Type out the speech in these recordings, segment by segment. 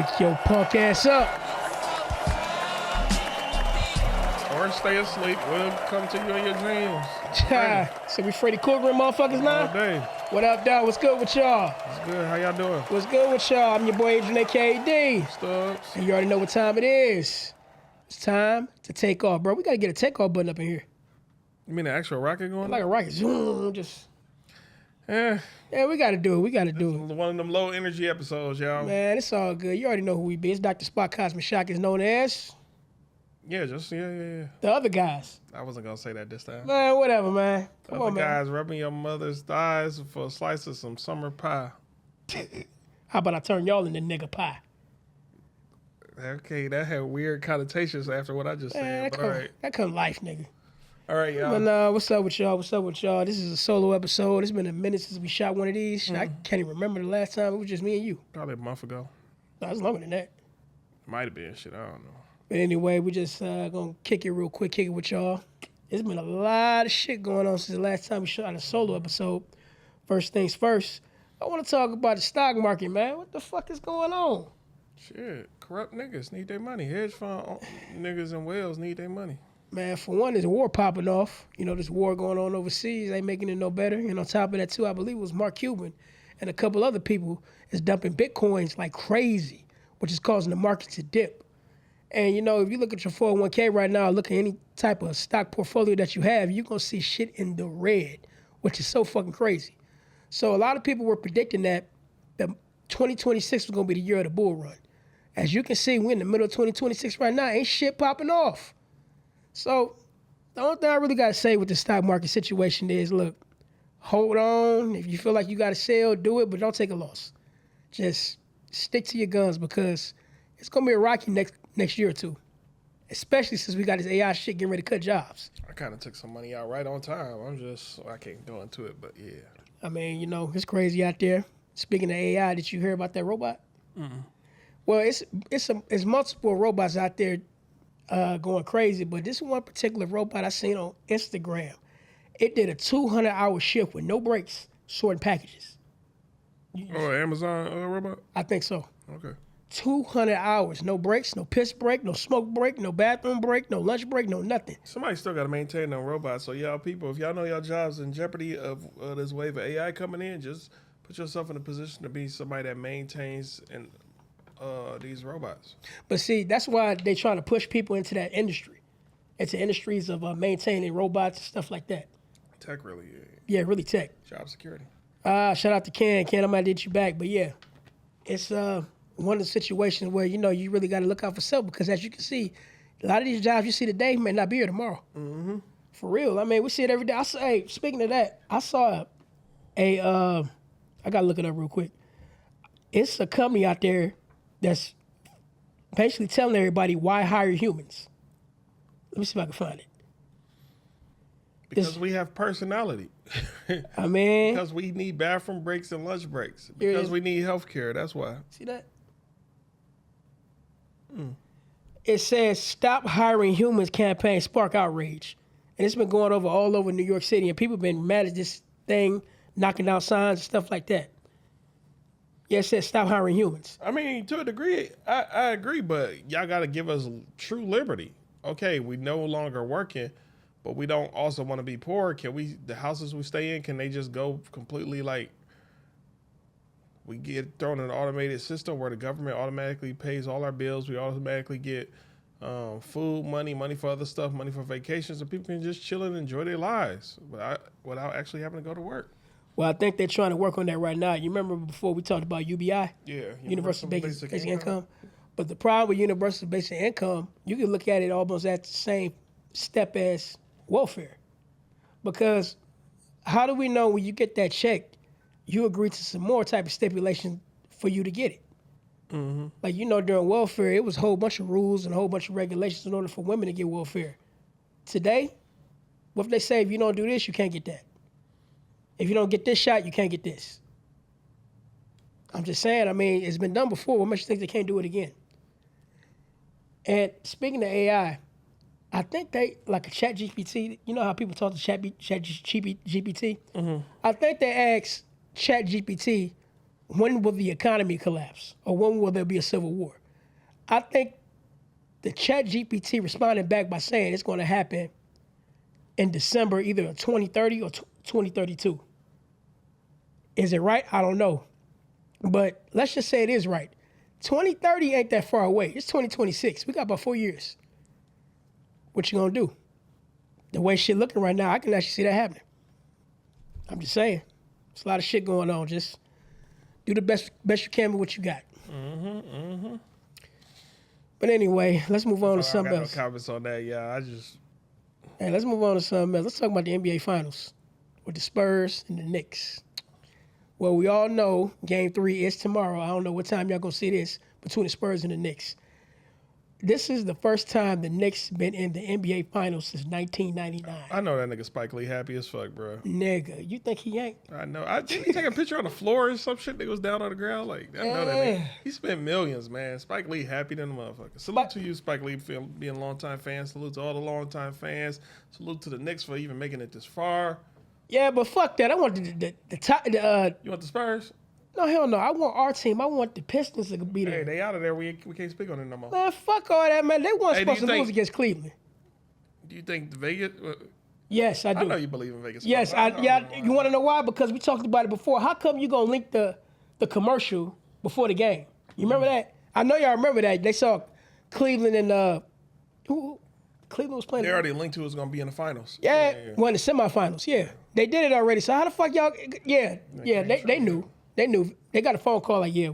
Wake your punk ass up. Or stay asleep. We'll come to you in your dreams. So we Freddy Krueger motherfuckers now? All day. What up, dog? What's good with y'all? It's good. How y'all doing? What's good with y'all? I'm your boy Adrian, a.k.a. D. Stubbs. And you already know what time it is. It's time to take off, bro. We got to get a takeoff button up in here. You mean the actual rocket going? Like a rocket. Zoom, just... Yeah, we got to do it. We got to do it. one of them low energy episodes, y'all. Man, it's all good. You already know who we be. It's Dr. Spot Cosmic Shock is known as... Yeah, yeah. The other guys. I wasn't going to say that this time. Man, whatever, man. Come on, man. Guys rubbing your mother's thighs for a slice of some summer pie. How about I turn y'all into nigga pie? Okay, that had weird connotations after what I just said, but all right. That come life, nigga. All right, y'all. But what's up with y'all? What's up with y'all? This is a solo episode. It's been a minute since we shot one of these. I can't even remember the last time. It was just me and you. Probably a month ago. No, it's longer than that. Might have been. Shit, I don't know. But anyway, we just gonna kick it real quick, kick it with y'all. There's been a lot of shit going on since the last time we shot a solo episode. First things first, I want to talk about the stock market, man. What the fuck is going on? Shit, corrupt niggas need their money. Hedge fund niggas in Wales need their money. Man, for one, there's a war popping off. You know, this war going on overseas ain't making it no better. And on top of that, too, I believe it was Mark Cuban and a couple other people is dumping Bitcoins like crazy, which is causing the market to dip. And, you know, if you look at your 401k right now, look at any type of stock portfolio that you have, you're going to see shit in the red, which is so fucking crazy. So a lot of people were predicting that 2026 was going to be the year of the bull run. As you can see, we're in the middle of 2026 right now. Ain't shit popping off. So the only thing I really got to say with the stock market situation is, look, hold on. If you feel like you got to sell, do it, but don't take a loss. Just stick to your guns because it's going to be a rocky next year or two, especially since we got this AI shit getting ready to cut jobs. I kind of took some money out right on time. I can't go into it, but yeah. I mean, you know, it's crazy out there. Speaking of AI, did you hear about that robot? Mm-mm. Well, it's multiple robots out there going crazy, but this one particular robot I seen on Instagram, it did a 200-hour shift with no breaks, sorting packages. Amazon robot? I think so. Okay. 200 hours, no breaks, no piss break, no smoke break, no bathroom break, no lunch break, no nothing. Somebody still got to maintain them robots. So y'all people, if y'all know y'all jobs in jeopardy of this wave of AI coming in, just put yourself in a position to be somebody that maintains these robots. But see, that's why they trying to push people into that industry, into industries of maintaining robots and stuff like that. Tech really, yeah, really tech. Job security. Shout out to Ken. Ken, I might get you back, but yeah, it's one of the situations where, you know, you really got to look out for self because as you can see, a lot of these jobs you see today may not be here tomorrow. Mm-hmm. For real. I mean, we see it every day. Hey, speaking of that, I saw I got to look it up real quick. It's a company out there that's basically telling everybody why hire humans. Let me see if I can find it. Because we have personality. I mean. Because we need bathroom breaks and lunch breaks. Because we need health care. That's why. See that? It says, "Stop Hiring Humans" campaign spark outrage. And it's been going over all over New York City. And people have been mad at this thing, knocking down signs and stuff like that. Yeah, it says, "Stop hiring humans." I mean, to a degree, I agree. But y'all got to give us true liberty. Okay, we no longer working, but we don't also want to be poor. Can the houses we stay in, can they just go completely like, we get thrown in an automated system where the government automatically pays all our bills. We automatically get food, money for other stuff, money for vacations, and people can just chill and enjoy their lives without actually having to go to work. Well, I think they're trying to work on that right now. You remember before we talked about UBI? Yeah. Universal Basic Income. But the problem with Universal Basic Income, you can look at it almost at the same step as welfare. Because how do we know when you get that check, you agree to some more type of stipulation for you to get it? Mm-hmm. Like, you know, during welfare, it was a whole bunch of rules and a whole bunch of regulations in order for women to get welfare. Today, what if they say, if you don't do this, you can't get that? If you don't get this shot, you can't get this. I'm just saying, I mean, it's been done before. What makes you think they can't do it again? And speaking of AI, I think they, like a chat GPT, you know how people talk to chat GPT? Mm-hmm. I think they asked chat GPT, when will the economy collapse or when will there be a civil war? I think the Chat GPT responded back by saying it's going to happen in December, either 2030 or 2032. Is it right? I don't know. But let's just say it is right. 2030 ain't that far away. It's 2026. We got about 4 years. What you gonna do? The way shit looking right now, I can actually see that happening. I'm just saying. There's a lot of shit going on. Just do the best you can with what you got. But anyway, let's move on to something else. No comments on that. Yeah, Hey, let's move on to something else. Let's talk about the NBA Finals with the Spurs and the Knicks. Well, we all know Game 3 is tomorrow. I don't know what time y'all gonna see this between the Spurs and the Knicks. This is the first time the Knicks been in the NBA Finals since 1999. I know that nigga Spike Lee happy as fuck, bro. Nigga, you think he ain't? I know. Didn't he take a picture on the floor or some shit that was down on the ground? Like, I know that nigga. He spent millions, man. Spike Lee happy than a motherfucker. Salute to you, Spike Lee, for being a longtime fan. Salute to all the longtime fans. Salute to the Knicks for even making it this far. Yeah, but fuck that. I want the top. You want the Spurs? No, hell no. I want our team. I want the Pistons to be there. Hey, they out of there. We can't speak on it no more. Man, fuck all that, man. They weren't supposed to lose against Cleveland. Do you think Vegas? Yes, I do. I know you believe in Vegas. Yes, you want to know why? Because we talked about it before. How come you gonna link the commercial before the game? You remember that? I know y'all remember that. They saw Cleveland and who Cleveland was playing. They already linked to who's gonna be in the finals. Yeah, well, in the semifinals. Yeah, they did it already. So how the fuck y'all? Yeah, they knew. They knew. They got a phone call like, yeah,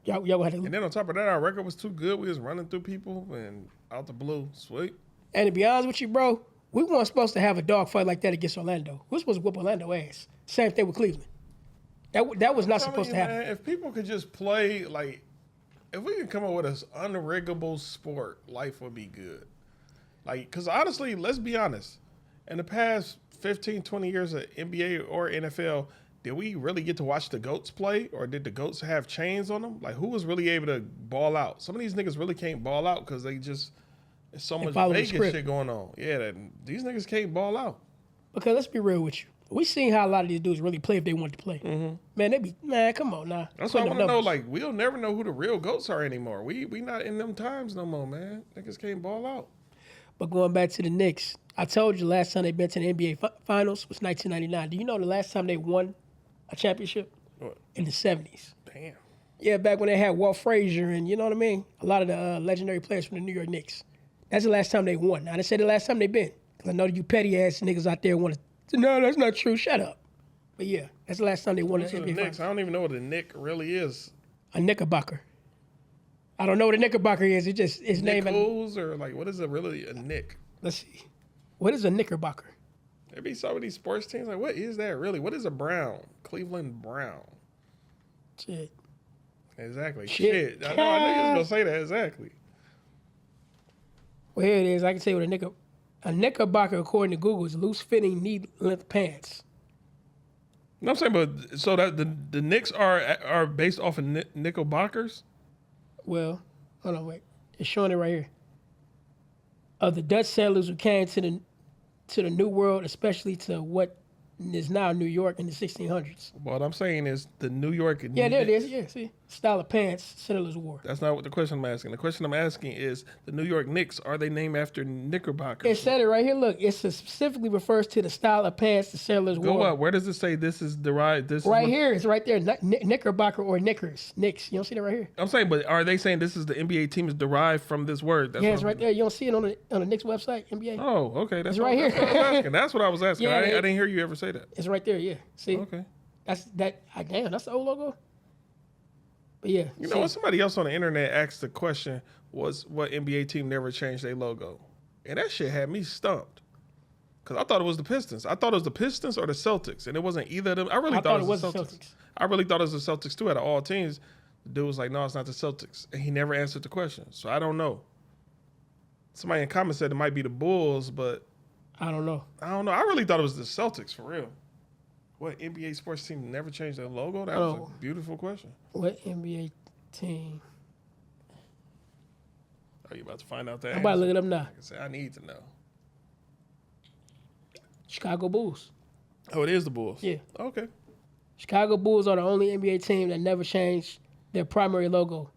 y'all gonna have to. And then on top of that, our record was too good. We was running through people and out the blue. Sweet. And to be honest with you, bro, we weren't supposed to have a dogfight like that against Orlando. We were supposed to whoop Orlando ass. Same thing with Cleveland. That was not supposed to happen. Man, if people could just play, like, if we could come up with an unriggable sport, life would be good. Like, because honestly, let's be honest. In the past 15, 20 years of NBA or NFL, did we really get to watch the GOATs play? Or did the GOATs have chains on them? Like, who was really able to ball out? Some of these niggas really can't ball out because they just, there's so much Vegas shit going on. Yeah, these niggas can't ball out. Because let's be real with you. We seen how a lot of these dudes really play if they want to play. Man, come on now. That's what I want to know. Like, we'll never know who the real GOATs are anymore. We not in them times no more, man. Niggas can't ball out. But going back to the Knicks, I told you last time they been to the NBA Finals was 1999. Do you know the last time they won a championship? What? In the 70s. Damn. Yeah, back when they had Walt Frazier and, you know what I mean? A lot of the legendary players from the New York Knicks. That's the last time they won. Now, I didn't say the last time they been. Because I know you petty-ass niggas out there want to say, no, that's not true. Shut up. But, yeah, that's the last time they won the NBA Finals. I don't even know what a Knick really is. A Knickerbocker. I don't know what a Knickerbocker is. It just is named. Nickels or like what is it really a Knick? Let's see. What is a Knickerbocker? There be some of these sports teams like what is that really? What is a Brown? Cleveland Brown. Shit. Exactly. Shit. I know you was gonna say that exactly. Well, here it is. I can tell you what a Knickerbocker, according to Google, is loose-fitting knee-length pants. No, I'm saying, but so that the Knicks are based off of Knickerbockers. Well, hold on, wait. It's showing it right here. Of the Dutch settlers who came to the New World, especially to what is now New York in the 1600s. What I'm saying is the New York. Yeah, there it is. Yeah, see? Style of pants settlers wore. That's not what the question I'm asking. The question I'm asking is the New York Knicks, are they named after Knickerbockers? It said it right here. Look, it specifically refers to the style of pants the settlers wore. Go up. Where does it say this is derived? This right here. It's right there. Knickerbocker or Knickers. Knicks. You don't see that right here? I'm saying, but are they saying this is the NBA team is derived from this word? That's it's right there. You don't see it on the Knicks website, NBA? Oh, okay. It's right here. That's what I was asking. I didn't hear you ever say that. It's right there, yeah. See? Okay. That's that. Damn, that's the old logo. But yeah. You know, somebody else on the internet asked the question, was what NBA team never changed their logo? And that shit had me stumped. Because I thought it was the Pistons. I thought it was the Pistons or the Celtics. And it wasn't either of them. I really thought it was the Celtics. I really thought it was the Celtics too out of all teams. The dude was like, no, it's not the Celtics. And he never answered the question. So I don't know. Somebody in comments said it might be the Bulls, but I don't know. I really thought it was the Celtics for real. What NBA sports team never changed their logo? That was a beautiful question. What NBA team? Are you about to find out that? I'm about to look it up now. Like I said, I need to know. Chicago Bulls. Oh, it is the Bulls? Yeah. Okay. Chicago Bulls are the only NBA team that never changed their primary logo.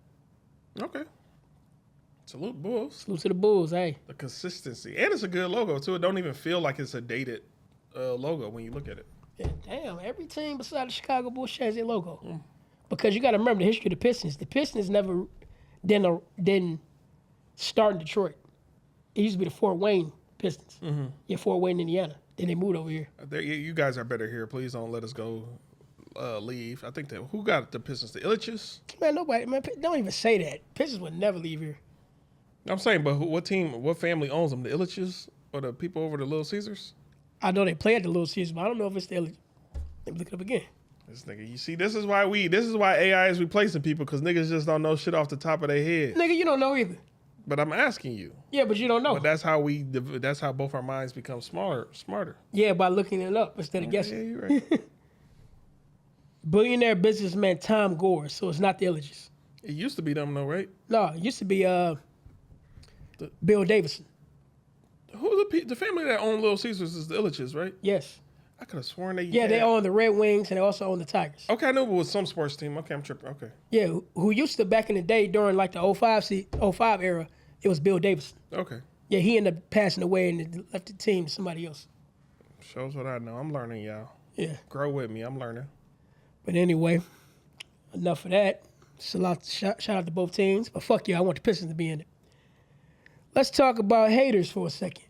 Okay. Salute Bulls. Salute to the Bulls, hey. The consistency. And it's a good logo, too. It don't even feel like it's a dated logo when you look at it. Yeah, damn, every team besides the Chicago Bulls changed their logo. Because you got to remember the history of the Pistons. The Pistons never didn't start in Detroit. It used to be the Fort Wayne Pistons. Yeah, Fort Wayne, Indiana. Then they moved over here. You guys are better here. Please don't let us go leave. I think that who got the Pistons? The Illiches? Man, nobody. Man, don't even say that. Pistons would never leave here. I'm saying, but what family owns them? The Illiches or the people over the Little Caesars? I know they play at the Little Caesars, but I don't know if it's the Illich. Let me look it up again. This nigga, you see, this is why AI is replacing people because niggas just don't know shit off the top of their head. Nigga, you don't know either. But I'm asking you. Yeah, but you don't know. But that's how both our minds become smarter. Yeah, by looking it up instead of guessing. Yeah, you're right. Billionaire businessman Tom Gore, so it's not the Illiches. It used to be them though, right? No, it used to be Bill Davidson. Who's the family that owned Little Caesars is the Illiches, right? Yes. I could have sworn they. Yeah, they own the Red Wings and they also own the Tigers. Okay, I knew it was some sports team. Okay, I'm tripping. Okay. Yeah, who used to back in the day during like the 05 era, it was Bill Davidson. Okay. Yeah, he ended up passing away and left the team to somebody else. Shows what I know. I'm learning, y'all. Yeah. Grow with me. I'm learning. But anyway, enough of that. Shout out to both teams. But fuck you, I want the Pistons to be in it. Let's talk about haters for a second.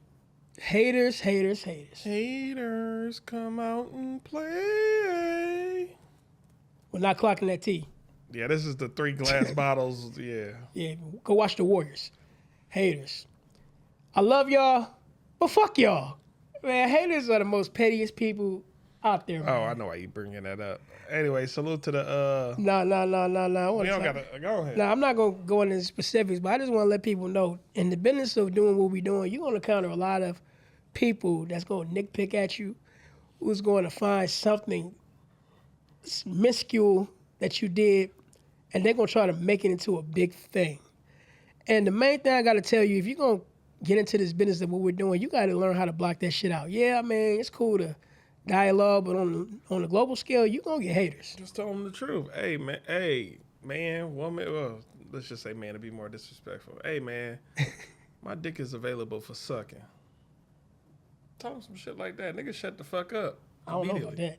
Haters. Haters, come out and play. We're not clocking that T. Yeah, this is the 3 glass bottles. Yeah. Yeah, go watch the Warriors. Haters. I love y'all, but fuck y'all. Man, haters are the most pettiest people out there, man. Oh, I know why you bringing that up. Anyway, salute to the... No. We don't gotta... Go ahead. No, I'm not going to go into specifics, but I just want to let people know, in the business of doing what we're doing, you're going to encounter a lot of people that's going to nitpick at you, who's going to find something minuscule that you did, and they're going to try to make it into a big thing. And the main thing I got to tell you, if you're going to get into this business of what we're doing, you got to learn how to block that shit out. Yeah, man, it's cool to dialogue, but on the global scale, you're going to get haters. Just tell them the truth. Hey, man, woman, well, let's just say man to be more disrespectful. Hey, man, my dick is available for sucking. Tell them some shit like that. Nigga, shut the fuck up. I don't know about that.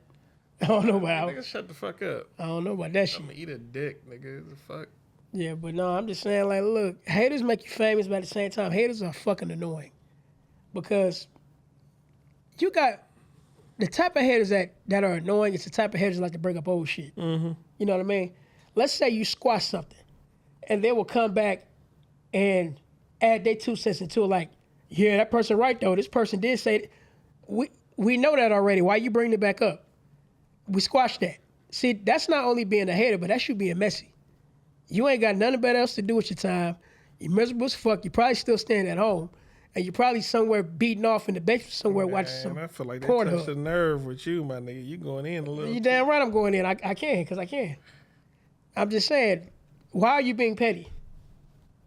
I don't know about Nigga, shut the fuck up. I don't know about that shit. I'm gonna eat a dick, nigga. The fuck? Yeah, but no, I'm just saying, like, look, haters make you famous, but at the same time, haters are fucking annoying. Because you got the type of haters that are annoying, it's the type of haters that like to bring up old shit. Mm-hmm. You know what I mean? Let's say you squash something, and they will come back and add their 2 cents into it, like, yeah, that person right, though. This person did say it. We know that already. Why you bringing it back up? We squashed that. See, that's not only being a hater, but that's you being messy. You ain't got nothing better else to do with your time. You're miserable as fuck. You probably still staying at home. And you're probably somewhere beating off in the basement somewhere watching some I feel like they Pornhub. touched the nerve with you, my nigga. You going in a little. You damn right I'm going in. I can, because I can. I'm just saying, why are you being petty?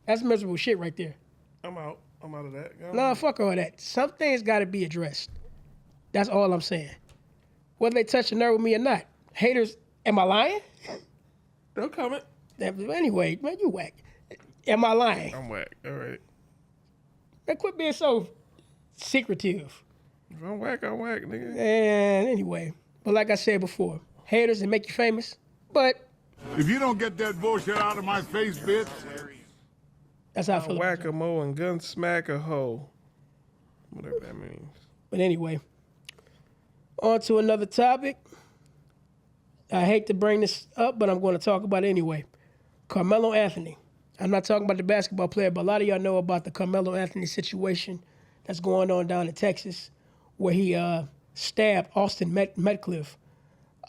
That's miserable shit right there. I'm out. I'm out of that. No, fuck all that. Some things got to be addressed. That's all I'm saying. Whether they touch the nerve with me or not. Haters, am I lying? No comment. Anyway, man, you whack. Am I lying? I'm whack. All right. Man, quit being so secretive. If I'm whack, nigga. And anyway, but like I said before, haters, they make you famous, but... If you don't get that bullshit out of my face, bitch... That's how I feel about it. Whack-a-mo and gun smack a hoe. Whatever that means. But anyway, on to another topic. I hate to bring this up, but I'm going to talk about it anyway. Carmelo Anthony. I'm not talking about the basketball player, but a lot of y'all know about the Carmelo Anthony situation that's going on down in Texas, where he stabbed Austin Metcalf,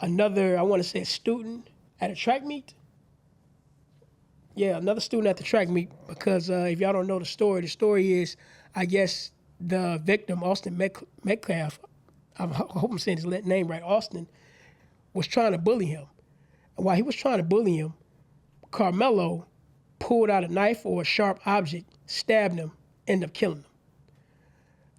another, I want to say, student at a track meet. Yeah, another student at the track meet, because if y'all don't know the story is, I guess, the victim, Austin Metcalf, I hope I'm saying his name right, Austin, was trying to bully him. And while he was trying to bully him, Carmelo pulled out a knife or a sharp object, stabbed him, ended up killing him.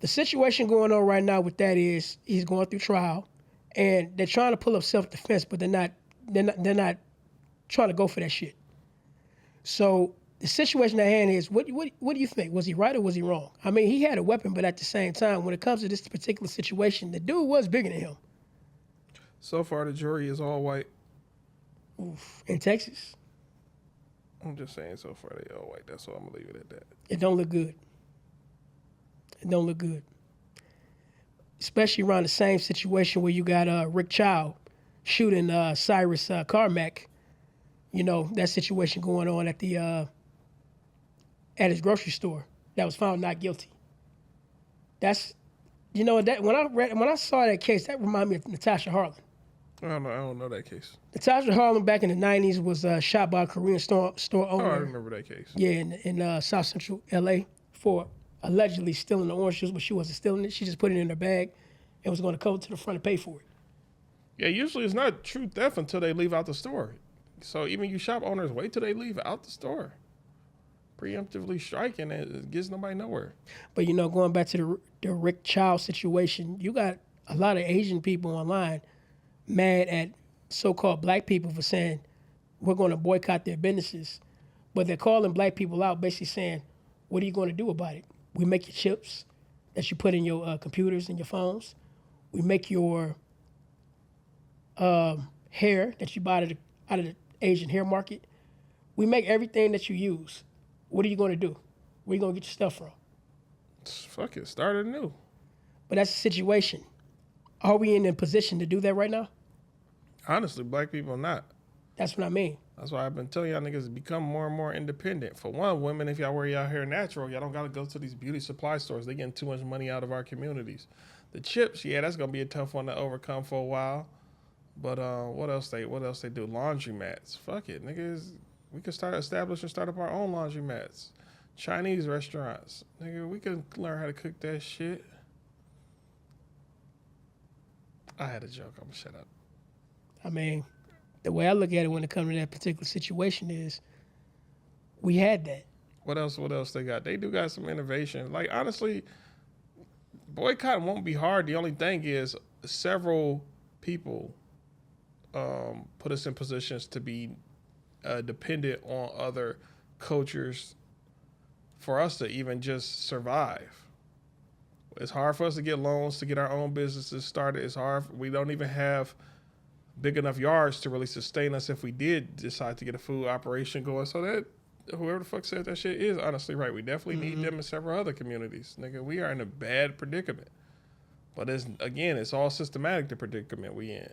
The situation going on right now with that is he's going through trial, and they're trying to pull up self-defense, but they're not trying to go for that shit. So the situation at hand is, what do you think? Was he right or was he wrong? I mean, he had a weapon, but at the same time, when it comes to this particular situation, the dude was bigger than him. So far, the jury is all white. Oof. In Texas, I'm just saying, so far they all white. That's all. I'm gonna leave it at that. it don't look good. It don't look good. Especially around the same situation where you got Rick Child shooting Cyrus Carmack. You know, that situation going on at the at his grocery store that was found not guilty. That's, you know, that when I saw that case, that reminded me of Natasha Harlan. I don't know that case. Natasha Harlan back in the 90s was shot by a Korean store owner. Oh, I remember that case. Yeah, in South Central LA for allegedly stealing the orange juice, but she wasn't stealing it. She just put it in her bag and was going to go to the front and pay for it. Yeah, usually it's not true theft until they leave out the store. So even you shop owners, wait till they leave out the store. Preemptively striking, it gets nobody nowhere. But, you know, going back to the Rick Child situation, you got a lot of Asian people online mad at so-called black people for saying we're going to boycott their businesses. But they're calling black people out, basically saying, what are you going to do about it? We make your chips that you put in your computers and your phones. We make your hair that you buy out of the Asian hair market. We make everything that you use. What are you going to do? Where are you going to get your stuff from? Fuck it, start anew. But that's the situation. Are we in a position to do that right now? Honestly, black people not. That's what I mean. That's why I've been telling y'all niggas to become more and more independent. For one, women, if y'all wear y'all hair natural, y'all don't got to go to these beauty supply stores. They getting too much money out of our communities. The chips, yeah, that's going to be a tough one to overcome for a while. But what else they do? Laundromats. Fuck it, niggas. We could start up our own laundromats. Chinese restaurants. Nigga, we could learn how to cook that shit. I had a joke. I'm gonna shut up. I mean, the way I look at it when it comes to that particular situation is we had that. What else they got? They do got some innovation. Like, honestly, boycott won't be hard. The only thing is several people put us in positions to be dependent on other cultures for us to even just survive. It's hard for us to get loans to get our own businesses started. It's hard. We don't even have big enough yards to really sustain us if we did decide to get a food operation going. So that whoever the fuck said that shit is honestly right. We definitely need them in several other communities. Nigga, we are in a bad predicament. But it's all systematic, the predicament we in.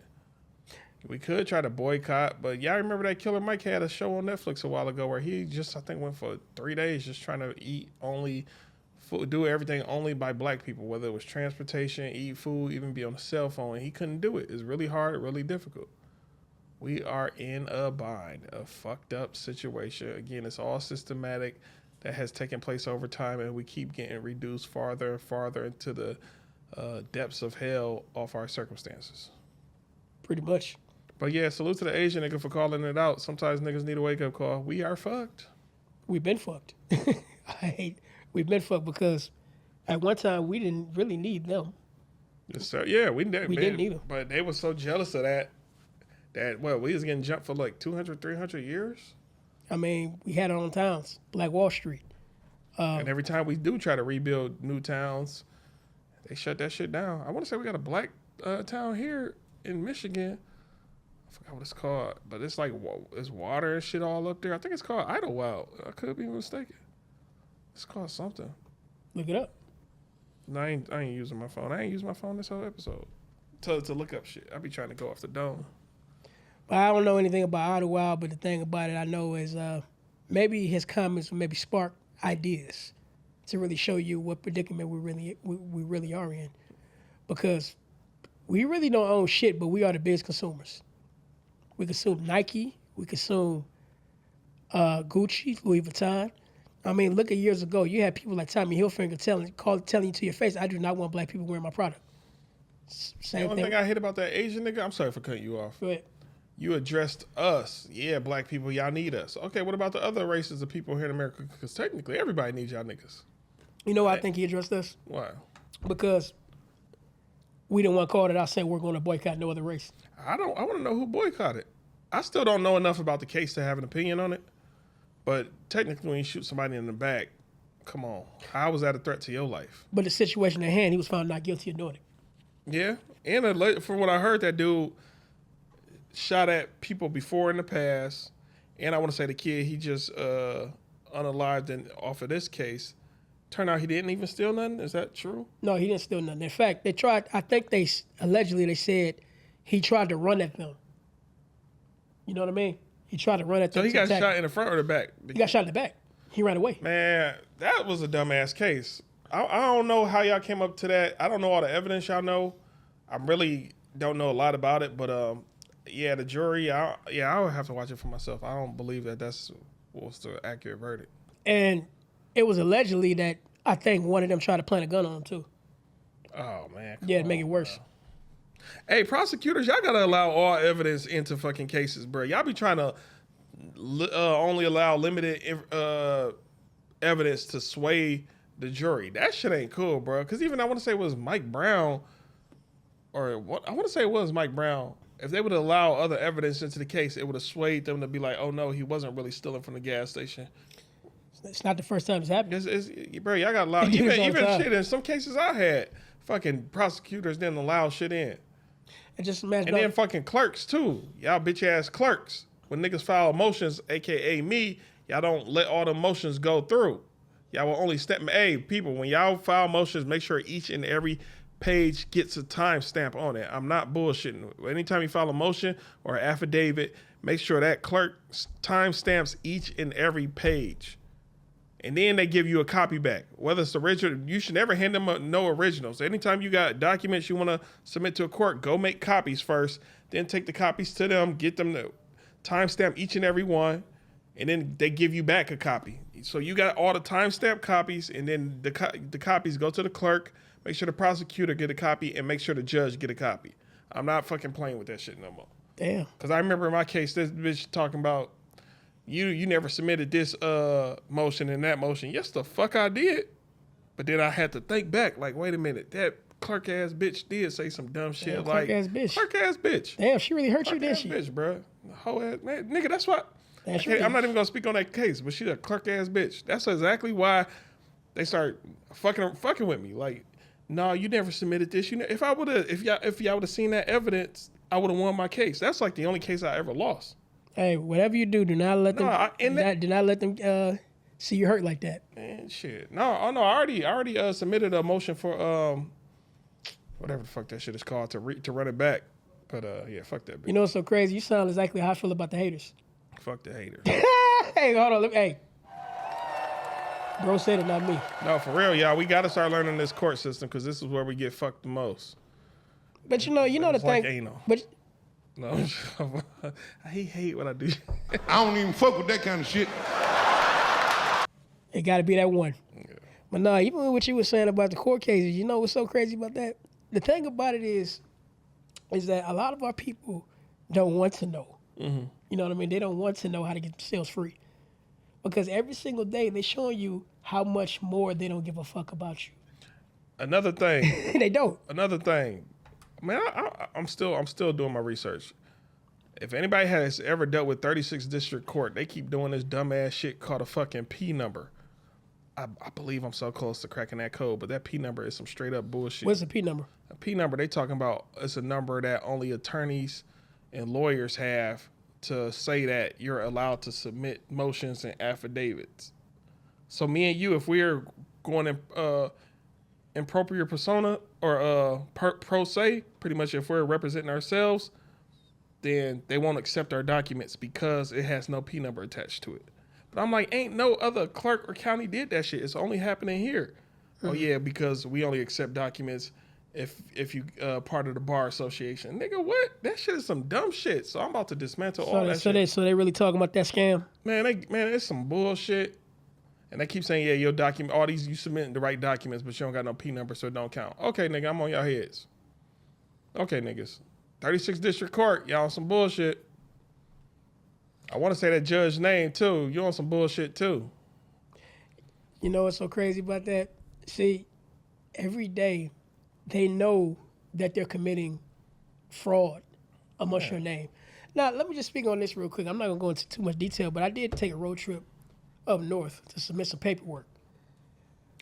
We could try to boycott, but y'all remember that Killer Mike had a show on Netflix a while ago where he just, I think, went for 3 days just trying to eat only food, do everything only by black people, whether it was transportation, eat food, even be on a cell phone. He couldn't do it. It's really hard, really difficult. We are in a bind, a fucked up situation. Again, it's all systematic that has taken place over time, and we keep getting reduced farther and farther into the depths of hell off our circumstances. Pretty much. But yeah, salute to the Asian nigga for calling it out. Sometimes niggas need a wake-up call. We are fucked. We've been fucked. We've been fucked because at one time we didn't really need them. Yes, sir. Yeah, we didn't need them. But they were so jealous of that we was getting jumped for like 200, 300 years. I mean, we had our own towns, Black Wall Street. And every time we do try to rebuild new towns, they shut that shit down. I want to say we got a black town here in Michigan. I forgot what it's called, but it's like it's water and shit all up there. I think it's called Idlewild. I could be mistaken. It's called something. Look it up. No, I ain't using my phone. I ain't used my phone this whole episode to look up shit. I be trying to go off the dome. But I don't know anything about Idlewild, but the thing about it I know is maybe his comments will maybe spark ideas to really show you what predicament we really are in. Because we really don't own shit, but we are the biggest consumers. We consume Nike. We consume Gucci, Louis Vuitton. I mean, look at years ago. You had people like Tommy Hilfiger telling you to your face, I do not want black people wearing my product. Same The only thing I hate about that Asian nigga, I'm sorry for cutting you off. Go ahead. You addressed us. Yeah, black people, y'all need us. Okay, what about the other races of people here in America? Because technically, everybody needs y'all niggas. You know why I think he addressed us? Why? Because we didn't want to call it out saying we're going to boycott no other race. I want to know who boycotted. I still don't know enough about the case to have an opinion on it. But technically, when you shoot somebody in the back, come on, how was that a threat to your life? But the situation at hand, he was found not guilty of doing it. Yeah, and from what I heard, that dude shot at people before in the past, and I want to say the kid he just unalived and off of this case. Turned out he didn't even steal nothing. Is that true? No, he didn't steal nothing. In fact, they tried. I think they said he tried to run at them. You know what I mean? He tried to run at them. So he got shot in the front or the back? He got shot in the back. He ran away. Man, that was a dumbass case. I don't know how y'all came up to that. I don't know all the evidence y'all know. I really don't know a lot about it, but yeah, the jury. I would have to watch it for myself. I don't believe that was the accurate verdict. And it was allegedly that I think one of them tried to plant a gun on him too. Oh man. Yeah, to make it worse. Bro. Hey, prosecutors, y'all gotta allow all evidence into fucking cases, bro. Y'all be trying to only allow limited evidence to sway the jury. That shit ain't cool, bro. Because even I want to say it was Mike Brown, or what I want to say it was Mike Brown. If they would allow other evidence into the case, it would have swayed them to be like, oh no, he wasn't really stealing from the gas station. It's not the first time it's happened. Bro, y'all got allowed. Even shit in some cases I had, fucking prosecutors didn't allow shit in. And just imagine. And then fucking clerks too. Y'all bitch ass clerks. When niggas file motions, aka me, y'all don't let all the motions go through. Y'all will only step. Hey, people, when y'all file motions, make sure each and every page gets a timestamp on it. I'm not bullshitting. Anytime you file a motion or an affidavit, make sure that clerk timestamps each and every page. And then they give you a copy back. Whether it's original, you should never hand them no originals. Anytime you got documents you want to submit to a court, go make copies first. Then take the copies to them, get them to timestamp each and every one, and then they give you back a copy. So you got all the timestamp copies, and then the copies go to the clerk. Make sure the prosecutor get a copy, and make sure the judge get a copy. I'm not fucking playing with that shit no more. Damn. Because I remember in my case, this bitch talking about, you never submitted this motion and that motion. Yes, the fuck I did. But then I had to think back, like, wait a minute, that clerk ass bitch did say some dumb shit. Damn, like, clerk ass bitch. Clerk ass bitch. Damn, she really hurt you, didn't she? Bitch, bro. Whole ass, man, nigga, that's what. Damn, I'm not even gonna speak on that case, but she's a clerk ass bitch. That's exactly why they start fucking with me. Like, no, you never submitted this. If y'all would have seen that evidence, I would have won my case. That's like the only case I ever lost. Hey, whatever you do not let them. Do not let them see you hurt like that. Man, shit. No. I already submitted a motion for whatever the fuck that shit is called to run it back. But yeah, fuck that bitch. You know what's so crazy? You sound exactly how I feel about the haters. Fuck the haters. Hey, hold on. Hey, bro said it, not me. No, for real, y'all. We got to start learning this court system because this is where we get fucked the most. But you know the It's thing. like anal. But No, I hate when I do. I don't even fuck with that kind of shit. it got to be that one. Yeah. But no, even with what you were saying about the court cases, you know what's so crazy about that? The thing about it is that a lot of our people don't want to know. Mm-hmm. You know what I mean? They don't want to know how to get themselves free. Because every single day they're showing you how much more they don't give a fuck about you. Another thing. They don't. Another thing. Man, I'm still doing my research. If anybody has ever dealt with 36th District Court, they keep doing this dumbass shit called a fucking P number. I believe I'm so close to cracking that code, but that P number is some straight up bullshit. What's the P number? A P number, they talking about it's a number that only attorneys and lawyers have to say that you're allowed to submit motions and affidavits. So me and you, if we're going in propria persona or pro se, pretty much if we're representing ourselves, then they won't accept our documents because it has no P number attached to it. But I'm like, ain't no other clerk or county did that shit. It's only happening here. Mm-hmm. Oh yeah, because we only accept documents if you part of the bar association. Nigga, what? That shit is some dumb shit. So I'm about to dismantle all that shit. So they really talking about that scam? Man, it's some bullshit. And they keep saying, yeah, your document, all these, you submitting the right documents, but you don't got no P number, so it don't count. Okay, nigga, I'm on y'all heads. Okay, niggas. 36th District Court, y'all on some bullshit. I want to say that judge's name, too. You on some bullshit, too. You know what's so crazy about that? See, every day they know that they're committing fraud amongst your name. Now, let me just speak on this real quick. I'm not going to go into too much detail, but I did take a road trip up north to submit some paperwork.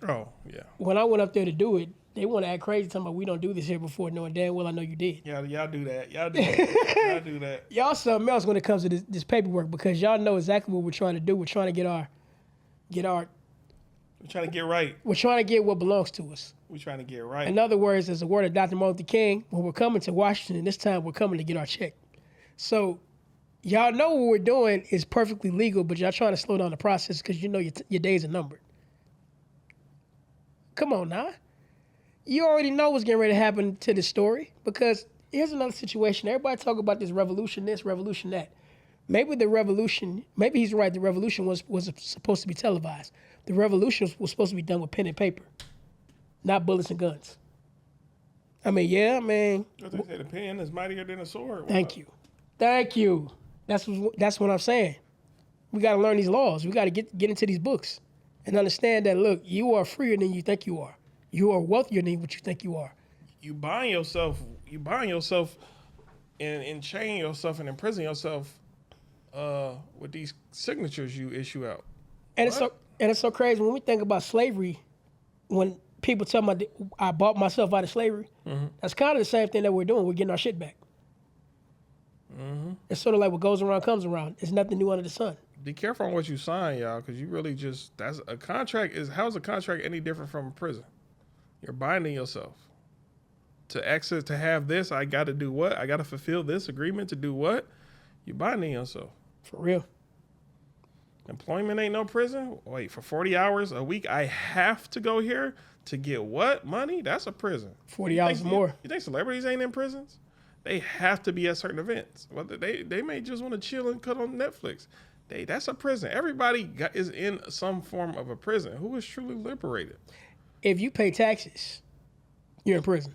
Oh, yeah. When I went up there to do it, they want to act crazy, talking about we don't do this here before, knowing damn well I know you did. Yeah, y'all do that. Y'all do that. Y'all do that. Y'all something else when it comes to this paperwork because y'all know exactly what we're trying to do. We're trying to get our We're trying to get right. we're trying to get what belongs to us. We're trying to get right. In other words, as the word of Dr. Martin Luther King, when we're coming to Washington, this time we're coming to get our check. So y'all know what we're doing is perfectly legal, but y'all trying to slow down the process because you know your days are numbered. Come on now. You already know what's getting ready to happen to this story because here's another situation. Everybody talk about this, revolution that. Maybe he's right, the revolution was supposed to be televised. The revolution was supposed to be done with pen and paper, not bullets and guns. I mean, yeah, man. What they say, the pen is mightier than a sword. Thank you. That's what I'm saying. We got to learn these laws. We got to get into these books and understand that, look, you are freer than you think you are. You are wealthier than what you think you are. You bind yourself and chain yourself and imprison yourself with these signatures you issue out. And it's so crazy when we think about slavery. When people tell me I bought myself out of slavery, that's kind of the same thing that we're doing. We're getting our shit back. It's sort of like what goes around comes around. There's nothing new under the sun. Be careful on what you sign, y'all, because you really how's a contract any different from a prison? You're binding yourself. To exit, to have this, I got to do what? I got to fulfill this agreement to do what? You're binding yourself. For real. Employment ain't no prison. Wait, for 40 hours a week, I have to go here to get what? Money? That's a prison. 40 hours or more. You think celebrities ain't in prisons? They have to be at certain events. Whether they may just want to chill and cut on Netflix. That's a prison. Everybody is in some form of a prison. Who is truly liberated? If you pay taxes, you're in prison.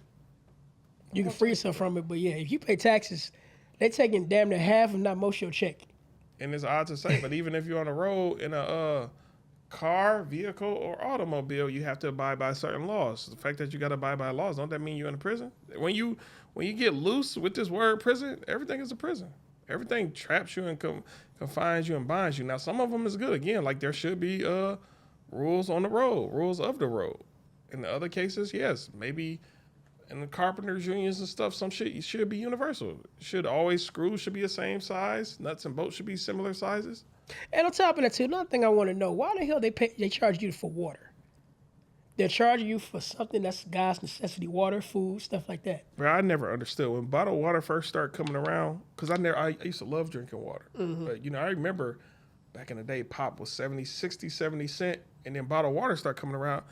You can free yourself from it, but yeah, if you pay taxes, they're taking damn near half, if not most, of your check. And it's odd to say, but even if you're on the road in a car, vehicle, or automobile, you have to abide by certain laws. The fact that you got to abide by laws, don't that mean you're in a prison? When you get loose with this word prison, everything is a prison. Everything traps you and confines you and binds you. Now, some of them is good. Again, like there should be rules on the road, rules of the road. In the other cases, yes, maybe in the carpenters unions and stuff, some shit should be universal. Screws should be the same size. Nuts and bolts should be similar sizes. And on top of that, too, another thing I want to know, why the hell they charge you for water? They're charging you for something that's God's necessity, water, food, stuff like that. Bro, I never understood when bottled water first started coming around, because I used to love drinking water. But, I remember back in the day, pop was 60, 70 cents, and then bottled water started coming around.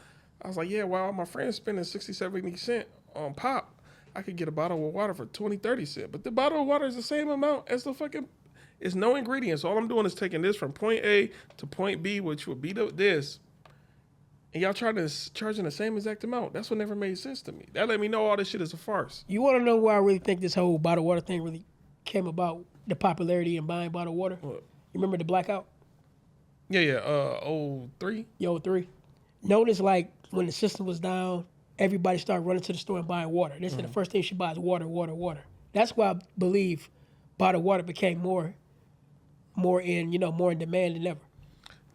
I was like, yeah, while my friends spending 60, 70 cents on pop, I could get a bottle of water for 20, 30 cents. But the bottle of water is the same amount as the fucking, it's no ingredients. All I'm doing is taking this from point A to point B, which would be this. And y'all charging the same exact amount. That's what never made sense to me. That let me know all this shit is a farce. You want to know why I really think this whole bottled water thing really came about, the popularity in buying bottled water? What? You remember the blackout? Yeah. 03? Yeah, 03. Notice, like, when the system was down, everybody started running to the store and buying water. They said the first thing you should buy is water. That's why I believe bottled water became more in demand than ever.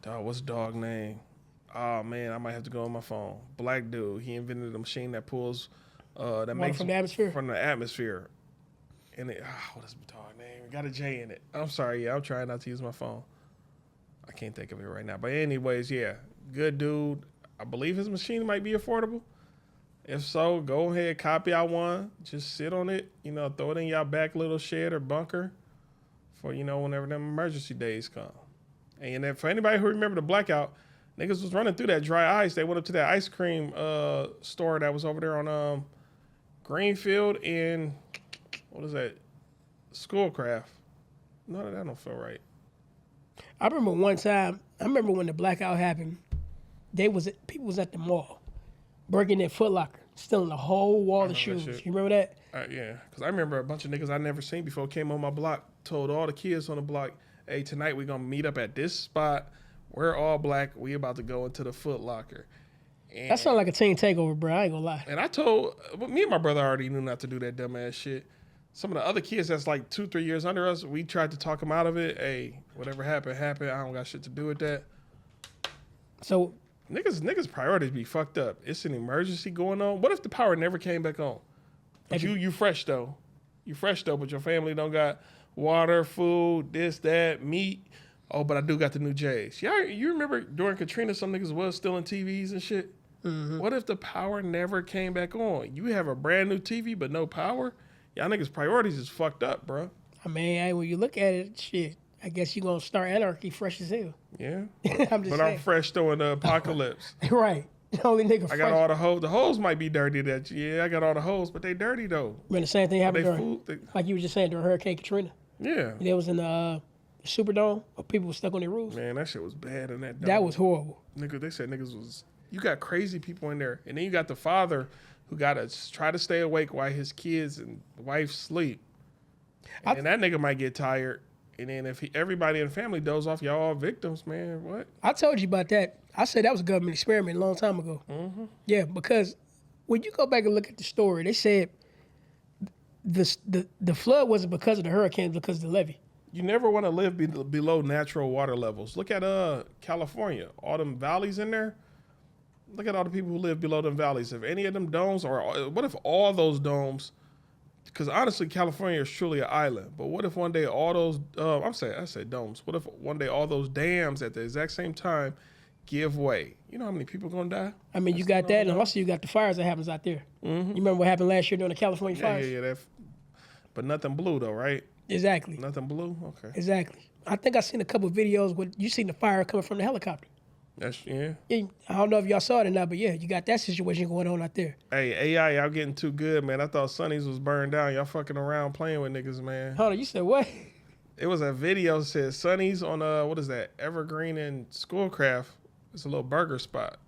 Dog, what's the dog name? Oh man, I might have to go on my phone. Black dude. He invented a machine that pulls Water from the atmosphere. From the atmosphere. And what is the dog name? It got a J in it. I'm sorry, yeah, I'm trying not to use my phone. I can't think of it right now. But anyways, yeah, good dude. I believe his machine might be affordable. If so, go ahead, copy out one. Just sit on it, throw it in your back little shed or bunker for, whenever them emergency days come. And then for anybody who remember the blackout, niggas was running through that dry ice. They went up to that ice cream store that was over there on Greenfield and, what is that, Schoolcraft. No, that don't feel right. I remember one time, when the blackout happened, people was at the mall, breaking their Foot Locker, stealing the whole wall of shoes. You remember that? Yeah, because I remember a bunch of niggas I never seen before came on my block, told all the kids on the block, hey, tonight we going to meet up at this spot. We're all black. We about to go into the Foot Locker. And, That sounds like a team takeover, bro. I ain't gonna lie. and I told, me and my brother already knew not to do that dumbass shit. Some of the other kids that's like 2-3 years under us, we tried to talk them out of it. Hey, whatever happened, happened. I don't got shit to do with that. So Niggas priorities be fucked up. It's an emergency going on. What if the power never came back on? But you fresh though. You fresh though, but your family don't got water, food, this, that, meat. Oh, but I do got the new J's. Yeah, you remember during Katrina, some niggas was stealing TVs and shit? Mm-hmm. What if the power never came back on? You have a brand new TV, but no power? Y'all niggas priorities is fucked up, bro. I mean, hey, when you look at it, shit, I guess you gonna start anarchy fresh as hell. Yeah. I'm just But saying. I'm fresh though in the apocalypse. Right. The only nigga I fresh. got all the hose. The hose might be dirty. I got all the hose, but they dirty though. When the same thing happened They during, food. like you were just saying, during Hurricane Katrina. Yeah. There was in the Superdome where people were stuck on their roofs. Man, that shit was bad in that dome. That was horrible. Nigga, they said niggas was, you got crazy people in there. And then you got the father who got to try to stay awake while his kids and wife sleep. And that nigga might get tired. And then if everybody in the family doze off, y'all all victims, man. What? I told you about that. I said that was a government experiment a long time ago. Mm-hmm. Yeah, because when you go back and look at the story, they said the flood wasn't because of the hurricanes, because of the levee. You never want to live below natural water levels. Look at California. All them valleys in there. Look at all the people who live below them valleys. If any of them domes, or what if all those domes, because honestly, California is truly an island. But what if one day all those, I said domes. What if one day all those dams at the exact same time give way? You know how many people going to die? I mean, you got that, and also you got the fires that happens out there. Mm-hmm. You remember what happened last year during the California fires? Yeah. But nothing blue though, right? Exactly. Nothing blue? Okay. Exactly. I think I seen a couple of videos where you seen the fire coming from the helicopter. Yeah. I don't know if y'all saw it or not, but yeah, you got that situation going on out there. Hey, AI, y'all getting too good, man. I thought Sonny's was burned down. Y'all fucking around playing with niggas, man. Hold on, you said what? It was a video that said Sonny's on what is that? Evergreen and Schoolcraft. It's a little burger spot.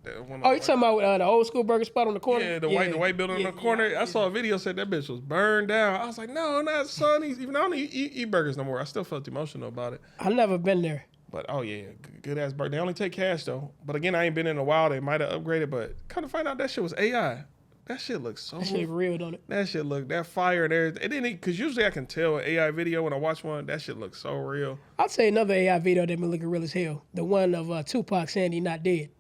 Oh, you talking about the old school burger spot on the corner? Yeah, the white building on the corner. I saw a video said that bitch was burned down. I was like, no, not Sonny's. Even though I don't eat burgers no more. I still felt emotional about it. I've never been there. But oh yeah, good ass burger. They only take cash though. But again, I ain't been in a while. They might have upgraded, but kind of find out that shit was AI. That shit looks so. That shit real, don't it? That shit look that fire and everything. It didn't because usually I can tell an AI video when I watch one. That shit looks so real. I'll tell you another AI video that been looking real as hell. The one of Tupac saying he not dead.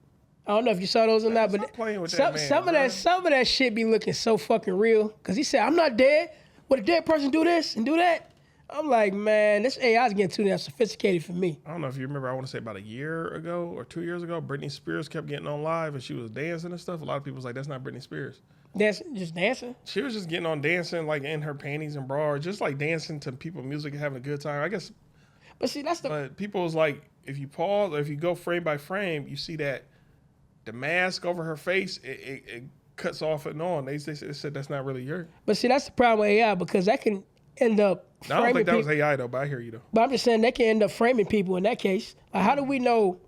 I don't know if you saw those or not, but playing with some of that shit be looking so fucking real. Cause he said, "I'm not dead. Would a dead person do this and do that?" I'm like, man, this AI is getting too damn sophisticated for me. I don't know if you remember, I want to say about a year ago or 2 years ago, Britney Spears kept getting on live and she was dancing and stuff. A lot of people was like, that's not Britney Spears. Just dancing? She was just getting on dancing like in her panties and bra, or just like dancing to people music and having a good time. I guess. But see, But people was like, if you pause or if you go frame by frame, you see that the mask over her face, it cuts off and on. They said that's not really her. But see, that's the problem with AI because that can end up I don't think that was people. AI though, but I hear you though. But I'm just saying they can end up framing people in that case. Like, how do we know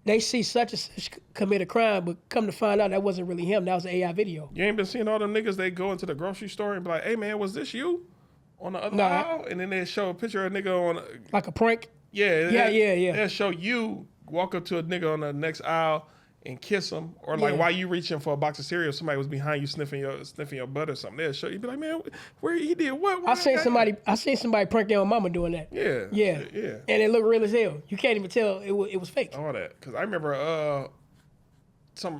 they see such and such commit a crime, but come to find out that wasn't really him? That was an AI video. You ain't been seeing all them niggas, they go into the grocery store and be like, hey man, was this you on the other aisle? And then they show a picture of a nigga on like a prank? Yeah. Yeah. They'll show you walk up to a nigga on the next aisle and kiss him, or like while you reaching for a box of cereal, somebody was behind you sniffing your butt or something. They'll show you, be like, man, where he did what? I seen somebody prank their own mama doing that. Yeah. And it looked real as hell. You can't even tell it was fake. All that, because I remember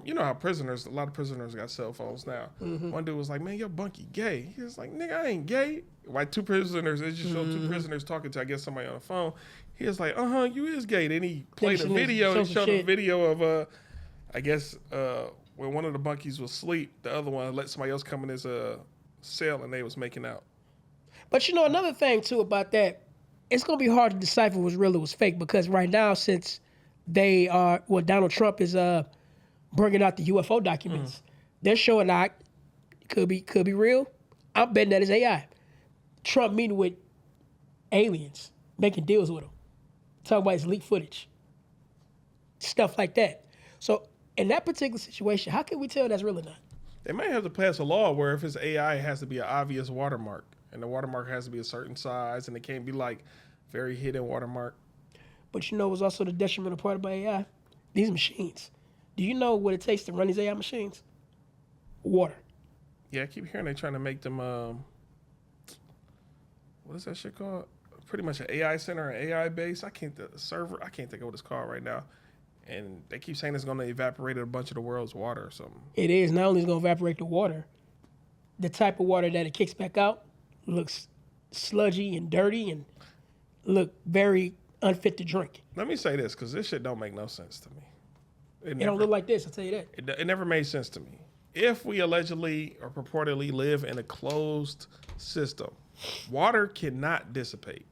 you know how a lot of prisoners got cell phones now. Mm-hmm. One dude was like, man, you're bunky gay. He was like, nigga, I ain't gay. Like two prisoners, it just showed two prisoners talking to, I guess, somebody on the phone. He was like, you is gay. Then he played a video. He showed a video of I guess when one of the bunkies was asleep, the other one let somebody else come in his cell and they was making out. But you know, another thing too about that, it's gonna be hard to decipher what's real or what's fake because right now, since Donald Trump is bringing out the UFO documents, they're showing out could be real. I'm betting that is AI. Trump meeting with aliens, making deals with them, talking about his leaked footage, stuff like that. So in that particular situation, how can we tell that's real or not? They might have to pass a law where if it's AI, it has to be an obvious watermark, and the watermark has to be a certain size, and it can't be like very hidden watermark. But you know what's also the detrimental part about AI? These machines. Do you know what it takes to run these AI machines? Water. Yeah, I keep hearing they trying to make them. What is that shit called? Pretty much an AI center, an AI base. I can't think of what it's called right now. And they keep saying it's going to evaporate a bunch of the world's water or something. It is. Not only is it going to evaporate the water, the type of water that it kicks back out looks sludgy and dirty and look very unfit to drink. Let me say this, because this shit don't make no sense to me. It don't look like this, I'll tell you that. It never made sense to me. If we allegedly or purportedly live in a closed system, water cannot dissipate.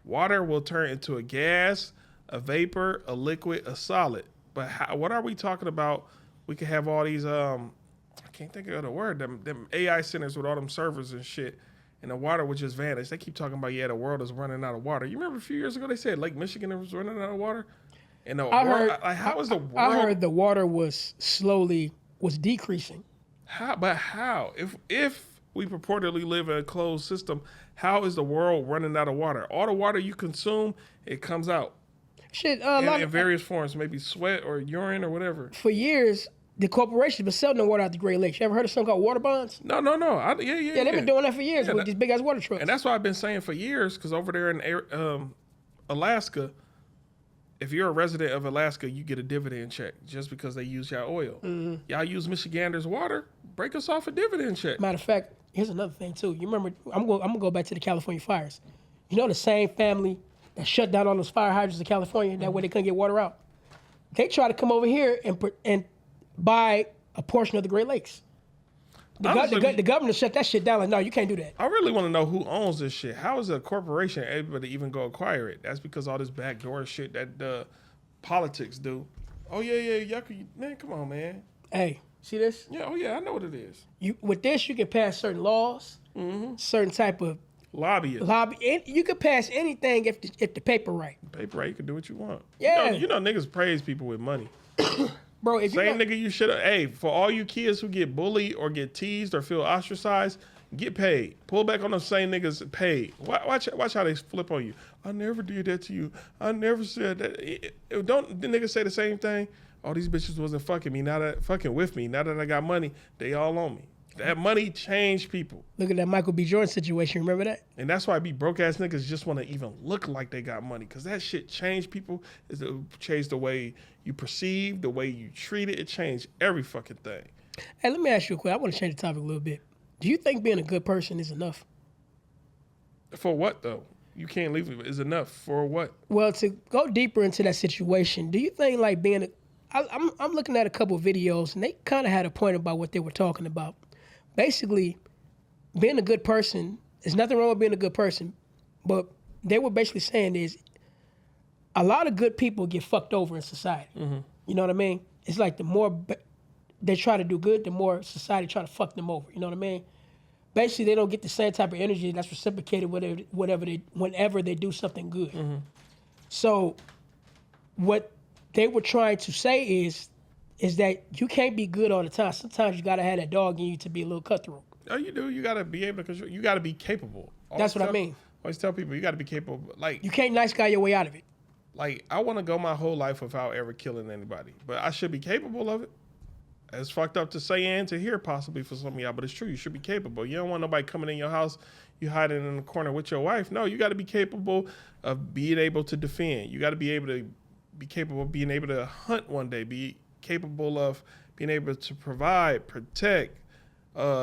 Water will turn into a gas, a vapor, a liquid, a solid. But what are we talking about? We could have all these, I can't think of the word, them AI centers with all them servers and shit, and the water would just vanish. They keep talking about, yeah, the world is running out of water. You remember a few years ago they said Lake Michigan was running out of water? And I heard the water was decreasing. How? If we purportedly live in a closed system, how is the world running out of water? All the water you consume, it comes out. Shit, in various forms, maybe sweat or urine or whatever. For years, the corporations been selling the water out the Great Lakes. You ever heard of something called water bonds? No. Yeah, they've been doing that for years with these big ass water trucks. And that's what I've been saying for years, because over there in Alaska, if you're a resident of Alaska, you get a dividend check just because they use y'all oil. Mm-hmm. Y'all use Michiganders' water, break us off a dividend check. Matter of fact, here's another thing too. You remember, I'm gonna go back to the California fires. You know the same family that shut down all those fire hydrants in California, that way they couldn't get water out. They try to come over here and buy a portion of the Great Lakes. The governor shut that shit down. Like, no, you can't do that. I really want to know who owns this shit. How is a corporation able to even go acquire it? That's because all this backdoor shit that politics do. Oh yeah, man, come on, man. Hey, see this? Yeah, I know what it is. With this, you can pass certain laws, certain type of lobby. You can pass anything if the paper right. Paper right, you can do what you want. Yeah, you know niggas praise people with money. Bro, nigga you should have. Hey, for all you kids who get bullied or get teased or feel ostracized, get paid. Pull back on those same niggas paid. Watch how they flip on you. I never did that to you. I never said that. Don't the niggas say the same thing? All these bitches wasn't fucking with me. Now that I got money, they all on me. That money changed people. Look at that Michael B. Jordan situation. Remember that? And that's why broke ass niggas just want to even look like they got money, because that shit changed people. It changed the way you perceive, the way you treat it. It changed every fucking thing. Hey, let me ask you a question. I want to change the topic a little bit. Do you think being a good person is enough? For what though? You can't leave it. Is enough for what? Well, to go deeper into that situation, do you think like I'm looking at a couple of videos and they kind of had a point about what they were talking about. Basically, being a good person, there's nothing wrong with being a good person, but they were basically saying is a lot of good people get fucked over in society. Mm-hmm. You know what I mean? It's like the more they try to do good, the more society try to fuck them over. You know what I mean? Basically, they don't get the same type of energy that's reciprocated whenever they do something good. Mm-hmm. So what they were trying to say is that you can't be good all the time. Sometimes you gotta have that dog in you to be a little cutthroat. Oh, you do. You gotta be able to control. You gotta be capable. That's what I mean. I always tell people you gotta be capable. Like, you can't nice guy your way out of it. Like, I want to go my whole life without ever killing anybody, but I should be capable of it. It's fucked up to say and to hear possibly for some of y'all, but it's true. You should be capable. You don't want nobody coming in your house, you hiding in the corner with your wife. No, you got to be capable of being able to defend. You got to be capable of being able to hunt one day. Be capable of being able to provide, protect,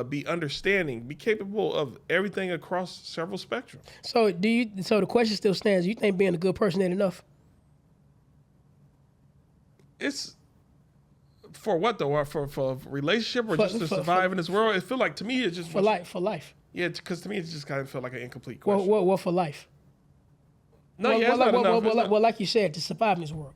be understanding, be capable of everything across several spectrums. So the question still stands. You think being a good person ain't enough? It's for what though? For a relationship or just to survive in this world? It feel like to me it's just for life. Yeah, because to me it just kind of feel like an incomplete question. What for life? No, it's not enough. Well, like you said, to survive in this world.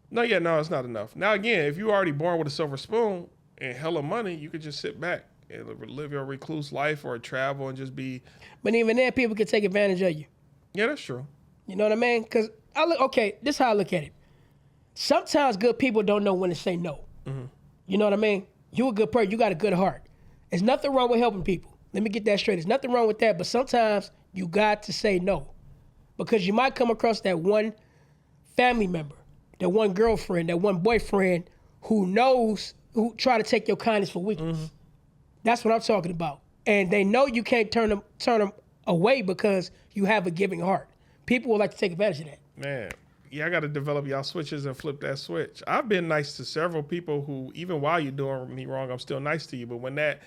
No, it's not enough. Now again, if you're already born with a silver spoon and hella money, you could just sit back and live your recluse life or travel and just be. But even then, people can take advantage of you. Yeah, that's true. You know what I mean? Because this is how I look at it. Sometimes good people don't know when to say no. Mm-hmm. You know what I mean? You a good person. You got a good heart. There's nothing wrong with helping people. Let me get that straight. There's nothing wrong with that. But sometimes you got to say no. Because you might come across that one family member that one girlfriend, that one boyfriend who try to take your kindness for weakness. That's what I'm talking about. And they know you can't turn them away because you have a giving heart. People would like to take advantage of that. Man, y'all got to develop y'all switches and flip that switch. I've been nice to several people who, even while you're doing me wrong, I'm still nice to you. But when that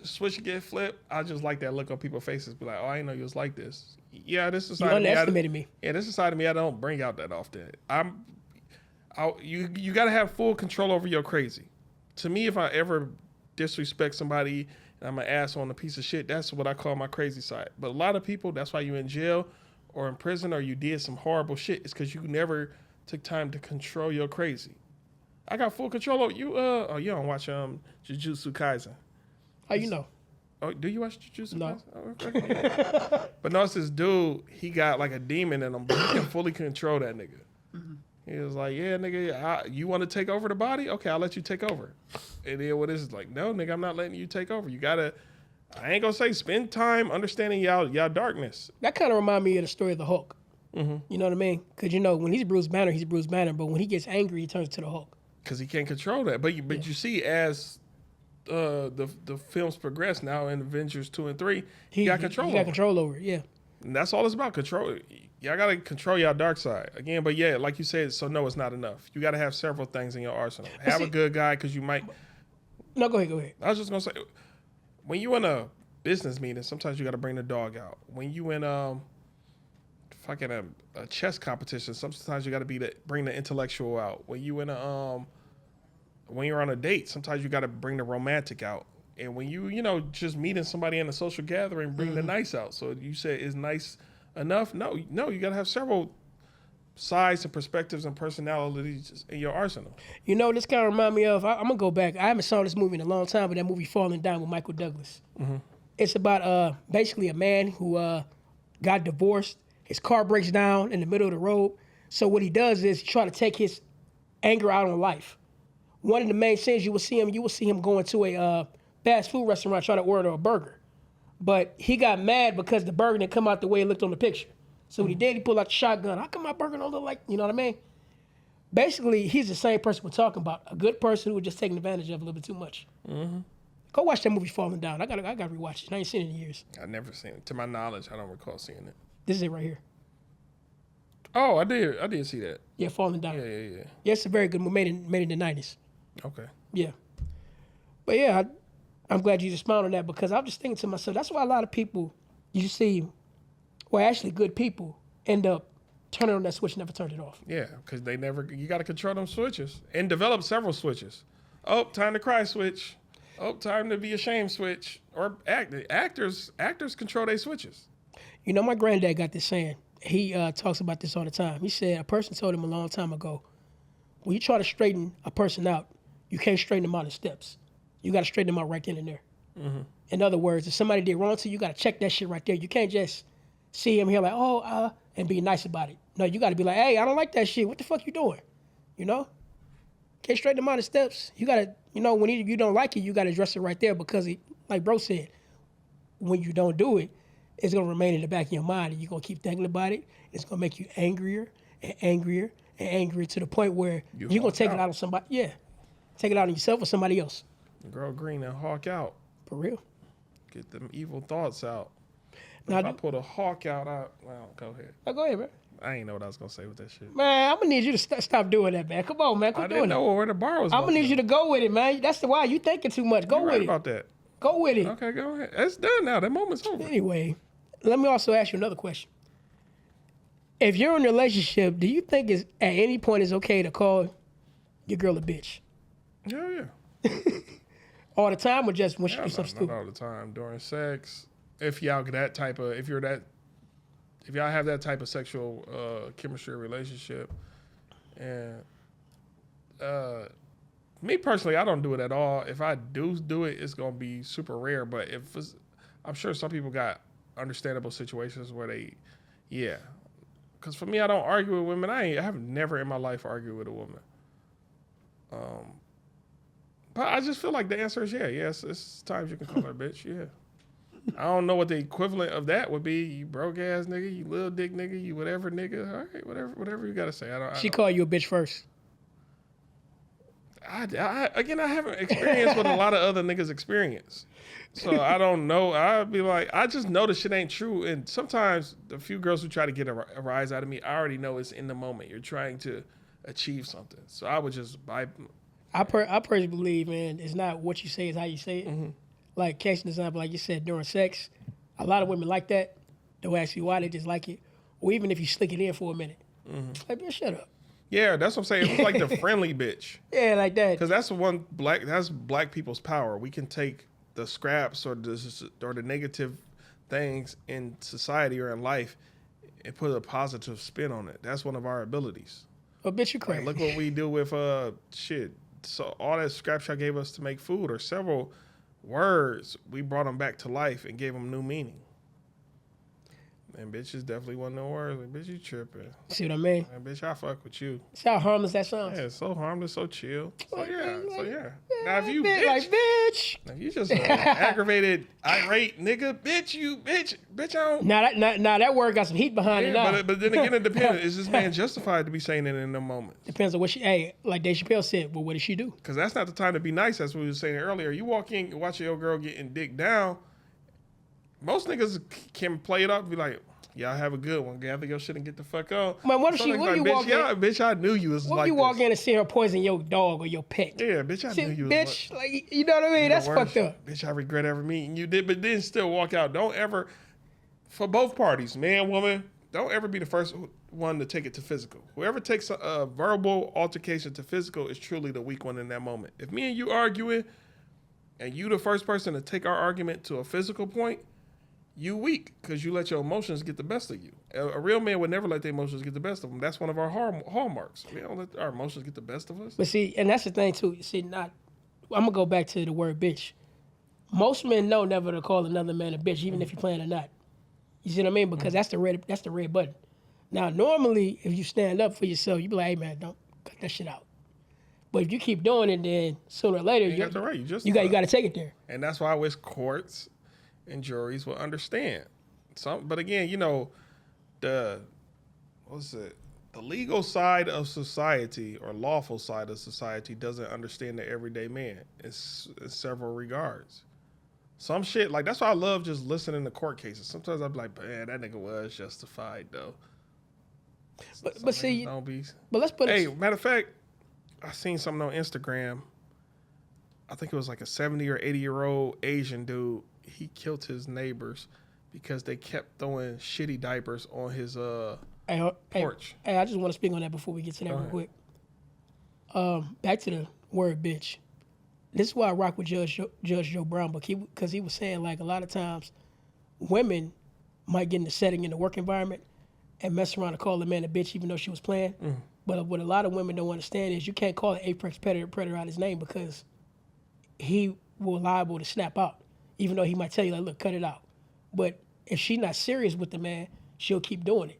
switch get flipped, I just like that look on people's faces. Be like, oh, I didn't know you was like this. Yeah, this is You underestimated me. Yeah, this is a side of me I don't bring out that often. You got to have full control over your crazy. To me, if I ever disrespect somebody and I'm an asshole and a piece of shit, that's what I call my crazy side. But a lot of people, that's why you're in jail or in prison or you did some horrible shit. It's because you never took time to control your crazy. I got full control over you. You don't watch Jujutsu Kaisen. How you know? Oh, do you watch Jujutsu No. Kaisen? Oh, okay. But no, it's this dude. He got like a demon in him, but he can fully control that nigga. Mm-hmm. He was like, yeah, nigga, you want to take over the body? Okay, I'll let you take over. And then what is like, no, nigga, I'm not letting you take over. You gotta, I ain't gonna say spend time understanding y'all darkness. That kind of remind me of the story of the Hulk. Mm-hmm. You know what I mean? Because, when he's Bruce Banner, he's Bruce Banner. But when he gets angry, he turns to the Hulk. Because he can't control that. But you see, as the films progress now in Avengers 2 and 3, he got control He got control over it, yeah. And that's all it's about, control. Y'all got to control y'all dark side. Again, but yeah, like you said, so no, it's not enough. You got to have several things in your arsenal. Have a good guy because you might. No, go ahead. I was just going to say, when you in a business meeting, sometimes you got to bring the dog out. When you in a chess competition, sometimes you got to bring the intellectual out. When you in when you're on a date, sometimes you got to bring the romantic out. And when you just meeting somebody in a social gathering, bring the nice out. So you say, is nice enough? No, you got to have several sides and perspectives and personalities in your arsenal. This kind of remind me of, I'm going to go back. I haven't saw this movie in a long time, but that movie Falling Down with Michael Douglas. Mm-hmm. It's about basically a man who got divorced. His car breaks down in the middle of the road. So what he does is he try to take his anger out on life. One of the main scenes you will see him going to a fast food restaurant trying to order a burger. But he got mad because the burger didn't come out the way it looked on the picture. So what he did, he pulled out the shotgun. How come my burger don't look like, you know what I mean? Basically, he's the same person we're talking about. A good person who was just taking advantage of a little bit too much. Mm-hmm. Go watch that movie Falling Down. I got to rewatch it. I ain't seen it in years. I've never seen it. To my knowledge, I don't recall seeing it. This is it right here. Oh, I did see that. Yeah, Falling Down. Yeah. Yeah, it's a very good movie. Made in the 90s. Okay. Yeah. But yeah, I'm glad you just smiled on that because I'm just thinking to myself, that's why a lot of people you see, well, actually good people end up turning on that switch and never turned it off. Yeah, because you got to control them switches and develop several switches. Oh, time to cry switch. Oh, time to be ashamed switch. Or actors control their switches. My granddad got this saying. He talks about this all the time. He said a person told him a long time ago, when you try to straighten a person out, you can't straighten them out in steps. You got to straighten them out right then and there. Mm-hmm. In other words, if somebody did wrong to you, you got to check that shit right there. You can't just see him here like, and be nice about it. No, you got to be like, hey, I don't like that shit. What the fuck you doing? Can't straighten them out in steps. You got to, when you don't like it, you got to address it right there because, like bro said, when you don't do it, it's going to remain in the back of your mind and you're going to keep thinking about it. It's going to make you angrier and angrier and angrier to the point where you're going to take it out on somebody. Yeah. Take it out on yourself or somebody else. Grow green and hawk out. For real. Get them evil thoughts out. Now, if I put a hawk out, go ahead. Now go ahead, man. I ain't know what I was going to say with that shit. Man, I'm going to need you to stop doing that, man. Come on, man. Quit doing that. I didn't know where the bar was. I'm going to need you to go with it, man. That's why you thinking too much. Go with it. About that. Go with it. Okay, go ahead. It's done now. That moment's over. Anyway, let me also ask you another question. If you're in a relationship, do you think at any point it's okay to call your girl a bitch? Hell yeah. All the time or just when she do something stupid? Not all the time. During sex. If y'all have that type of sexual chemistry relationship, and me personally, I don't do it at all. If I do it, it's gonna be super rare. But I'm sure some people got understandable situations where because for me, I don't argue with women. I have never in my life argued with a woman. But I just feel like the answer is yeah. Yes, it's times you can call her a bitch. Yeah. I don't know what the equivalent of that would be. You broke ass nigga, you little dick nigga, you whatever nigga. All right, whatever you gotta say. She called you a bitch first. Again, I haven't experienced what a lot of other niggas experience. So I don't know. I'd be like, I just know the shit ain't true. And sometimes the few girls who try to get a rise out of me, I already know it's in the moment. You're trying to achieve something. So I would just buy. I personally believe, man, it's not what you say, it's how you say it. Mm-hmm. Like, case in example, like you said, during sex, a lot of women like that. They'll ask you why, they just like it. Or even if you slick it in for a minute. Mm-hmm. Like, man, shut up. Yeah, that's what I'm saying. It's like the friendly bitch. Yeah, like that. Because that's that's black people's power. We can take the scraps or the negative things in society or in life and put a positive spin on it. That's one of our abilities. Well, bitch, you crazy. Like, look what we do with shit. So all that scraps y'all gave us to make food, or several words, we brought them back to life and gave them new meaning. And bitch is definitely one of them words. Like, bitch, you tripping. See what I mean? And bitch, I fuck with you. See how harmless that sounds? Yeah, it's so harmless, so chill. So yeah. Now if you bitch. Now you just aggravated, irate nigga, bitch, I don't. Now that word got some heat behind it now. But then again, it depends. Is this man justified to be saying it in them moments? Depends on what like Dave Chappelle said, well, what did she do? Because that's not the time to be nice, as we were saying earlier. You walk in, watch your girl getting dick down, most niggas can play it up and be like, y'all have a good one. Gather your shit and get the fuck on. Man, what if so you walk in? Bitch, I knew you was what like if you walk this. in and see her poison your dog or your pet? Yeah, bitch, I knew you was bitch, like, you know what I mean? That's fucked up. Bitch, I regret ever meeting you. But then still walk out. Don't ever, for both parties, man, woman, don't ever be the first one to take it to physical. Whoever takes a verbal altercation to physical is truly the weak one in that moment. If me and you arguing and you the first person to take our argument to a physical point, you weak because you let your emotions get the best of you. A real man would never let their emotions get the best of them. That's one of our hallmarks. We don't let our emotions get the best of us. But see, and that's the thing too. See, I'm gonna go back to the word bitch. Most men know never to call another man a bitch, even if you're playing or not. You see what I mean? Because that's the red button. Now, normally, if you stand up for yourself, you be like, hey man, don't cut that shit out. But if you keep doing it, then sooner or later, you got to take it there. And that's why I wish courts and juries will understand. But again, you know, the legal side of society or lawful side of society doesn't understand the everyday man in several regards. Some shit, like, that's why I love just listening to court cases. Sometimes I'm like, man, that nigga was justified though. But let's put it. Hey, matter of fact, I seen something on Instagram. I think it was like a 70 or 80-year-old Asian dude. He killed his neighbors because they kept throwing shitty diapers on his porch. Hey, I just want to speak on that before we get to that real quick. Back to the word bitch. This is why I rock with Judge Joe Brown, because he was saying, like, a lot of times women might get in the setting in the work environment and mess around and call a man a bitch even though she was playing. Mm. But what a lot of women don't understand is you can't call an apex predator out his name because he will liable to snap out. Even though he might tell you, like, look, cut it out. But if she's not serious with the man, she'll keep doing it.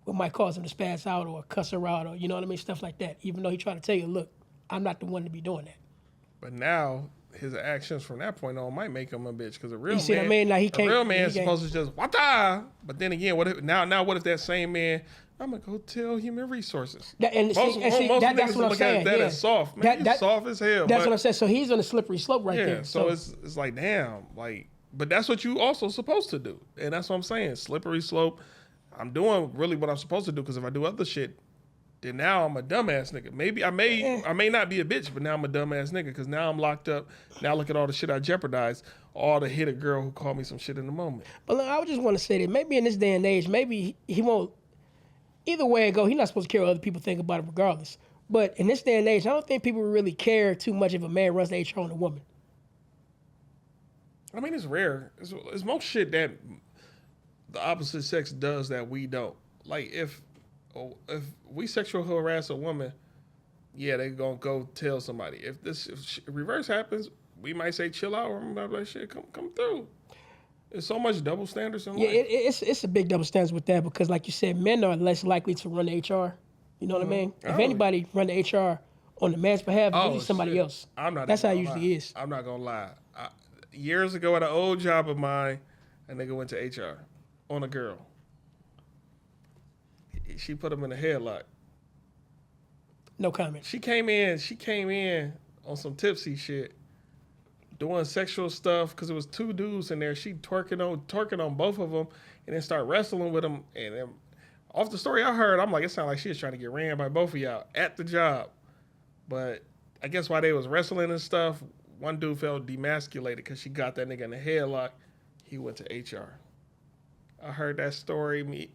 It might cause him to spaz out or cuss her out or, you know what I mean, stuff like that. Even though he tried to tell you, look, I'm not the one to be doing that. But now his actions from that point on might make him a bitch because a real you see what I mean? Now he can't. A real man is supposed to just wata. But then again, what if that same man? I'm gonna go tell human resources. That's what I'm saying. That is soft, man. That's soft as hell. That's what I'm saying. So he's on a slippery slope right there. So it's like, damn, like, but that's what you also supposed to do, and that's what I'm saying. Slippery slope. I'm doing really what I'm supposed to do because if I do other shit, then now I'm a dumbass nigga. Maybe I may not be a bitch, but now I'm a dumbass nigga because now I'm locked up. Now look at all the shit I jeopardized, all to hit a girl who called me some shit in the moment. But look, I would just want to say that maybe in this day and age, maybe he won't. Either way it go, he's not supposed to care what other people think about it regardless. But in this day and age, I don't think people really care too much if a man runs the HR on a woman. I mean, it's rare. It's most shit that the opposite sex does that we don't. Like, if we sexual harass a woman, yeah, they gonna go tell somebody. If reverse happens, we might say chill out or like shit, come through. There's so much double standards in life. Yeah, it's a big double standards with that because, like you said, men are less likely to run the HR. You know what I mean? If anybody run the HR on the man's behalf, it's usually somebody else. I'm not. That's how it usually is. I'm not gonna lie. years ago at an old job of mine, a nigga went to HR on a girl. She put him in a headlock. No comment. She came in on some tipsy shit, doing sexual stuff because it was two dudes in there. She twerking on both of them, and then start wrestling with them. And then, off the story I heard, I'm like, it sounded like she was trying to get ran by both of y'all at the job. But I guess while they was wrestling and stuff, one dude felt demasculated because she got that nigga in the headlock. He went to HR. I heard that story.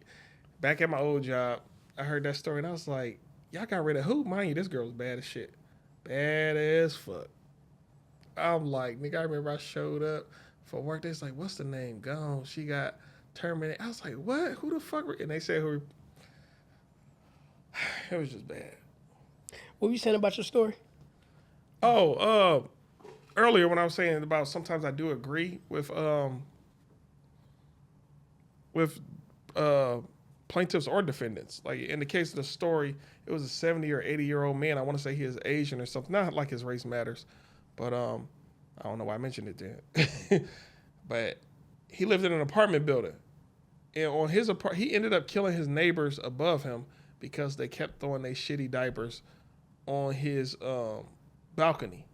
Back at my old job, I heard that story, and I was like, y'all got rid of who? Mind you, this girl was bad as shit. Bad as fuck. I'm like, nigga, I remember I showed up for work. They was like, what's the name? Gone. She got terminated. I was like, what? Who the fuck? And they said who? It was just bad. What were you saying about your story? Oh, earlier when I was saying about sometimes I do agree with plaintiffs or defendants. Like in the case of the story, it was a 70 or 80-year-old man. I want to say he is Asian or something. Not like his race matters, but I don't know why I mentioned it then. But he lived in an apartment building, and on his he ended up killing his neighbors above him because they kept throwing their shitty diapers on his balcony.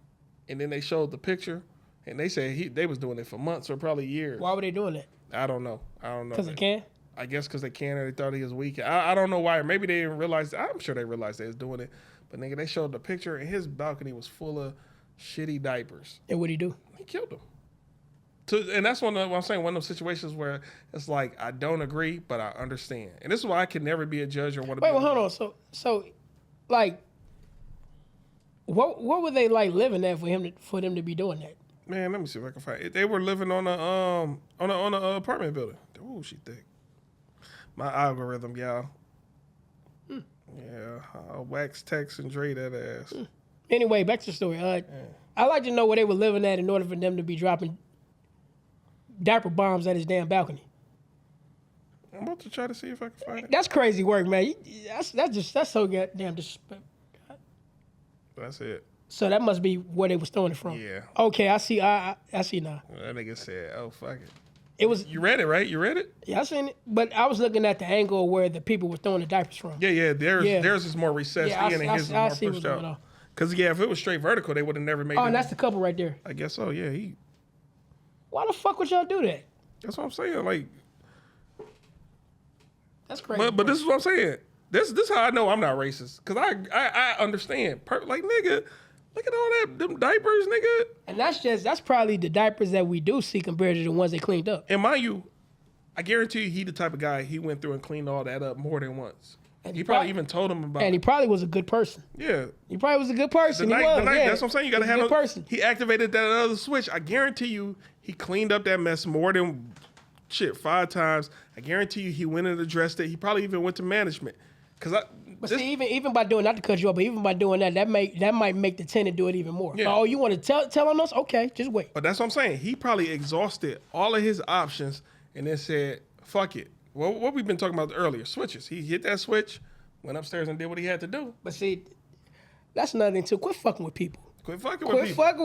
And then they showed the picture, and they said they was doing it for months or probably years. Why were they doing that? I don't know. Because they can? I guess because they can, or they thought he was weak. I don't know why. Maybe they didn't realize. I'm sure they realized they was doing it. But nigga, they showed the picture, and his balcony was full of shitty diapers. And what'd he do? He killed them. And that's what I'm saying, one of those situations where it's like, I don't agree, but I understand. And this is why I can never be a judge or want to be. Wait, well, hold on. So, like, what were they like living at for them to be doing that? Man, let me see if I can find it. They were living on a apartment building. Ooh, she thick. My algorithm, y'all. Yeah, I'll wax text and Dre that ass. Anyway, back to the story. I'd like to know where they were living at in order for them to be dropping diaper bombs at his damn balcony. I'm about to try to see if I can find it. That's crazy work, man. That's so goddamn disrespectful. That's it. So that must be where they was throwing it from. Yeah. Okay, I see. I see now. That nigga said, "Oh fuck it." It was. You read it, right? You read it? Yeah, I seen it, but I was looking at the angle where the people were throwing the diapers from. Yeah. Theirs is more recessed in, and his is more pushed out. Because if it was straight vertical, they would have never made. Oh, and that's the couple right there. I guess so. Yeah. Why the fuck would y'all do that? That's what I'm saying. Like, that's crazy. But this is what I'm saying. This is how I know I'm not racist. Because I understand. Like, nigga, look at all them diapers, nigga. And that's probably the diapers that we do see compared to the ones they cleaned up. And mind you, I guarantee you he the type of guy, he went through and cleaned all that up more than once. And he probably even told him about it. And he probably was a good person. Yeah. He probably was a good person. That's what I'm saying. You got to have a good person. He activated that other switch. I guarantee you he cleaned up that mess more than 5 times. I guarantee you he went and addressed it. He probably even went to management. See, even by doing, not to cut you off, but even by doing that might make the tenant do it even more. Yeah. Oh, you want to tell on us? Okay, just wait. But that's what I'm saying. He probably exhausted all of his options and then said, fuck it. Well, what we've been talking about earlier, switches. He hit that switch, went upstairs and did what he had to do. But see, that's another thing too. Quit fucking with people. Quit fucking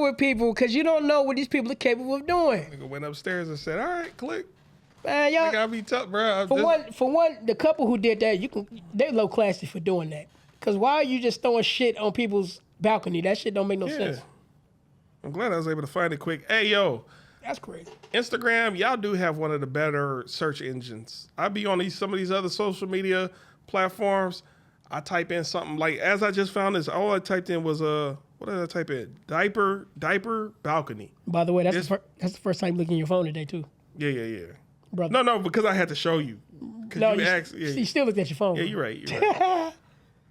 with people because you don't know what these people are capable of doing. Nigga went upstairs and said, all right, click. Man, y'all. They gotta be tough, bro. For one, the couple who did that, they're low classy for doing that. Cause why are you just throwing shit on people's balcony? That shit don't make no sense. I'm glad I was able to find it quick. Hey, yo. That's crazy. Instagram, y'all do have one of the better search engines. I be on some of these other social media platforms. I type in something like, as I just found this, all I typed in was what did I type in? Diaper balcony. By the way, that's the first time looking at your phone today too. Yeah. Brother. No, because I had to show you. No, you still looked at your phone. Yeah, you're right.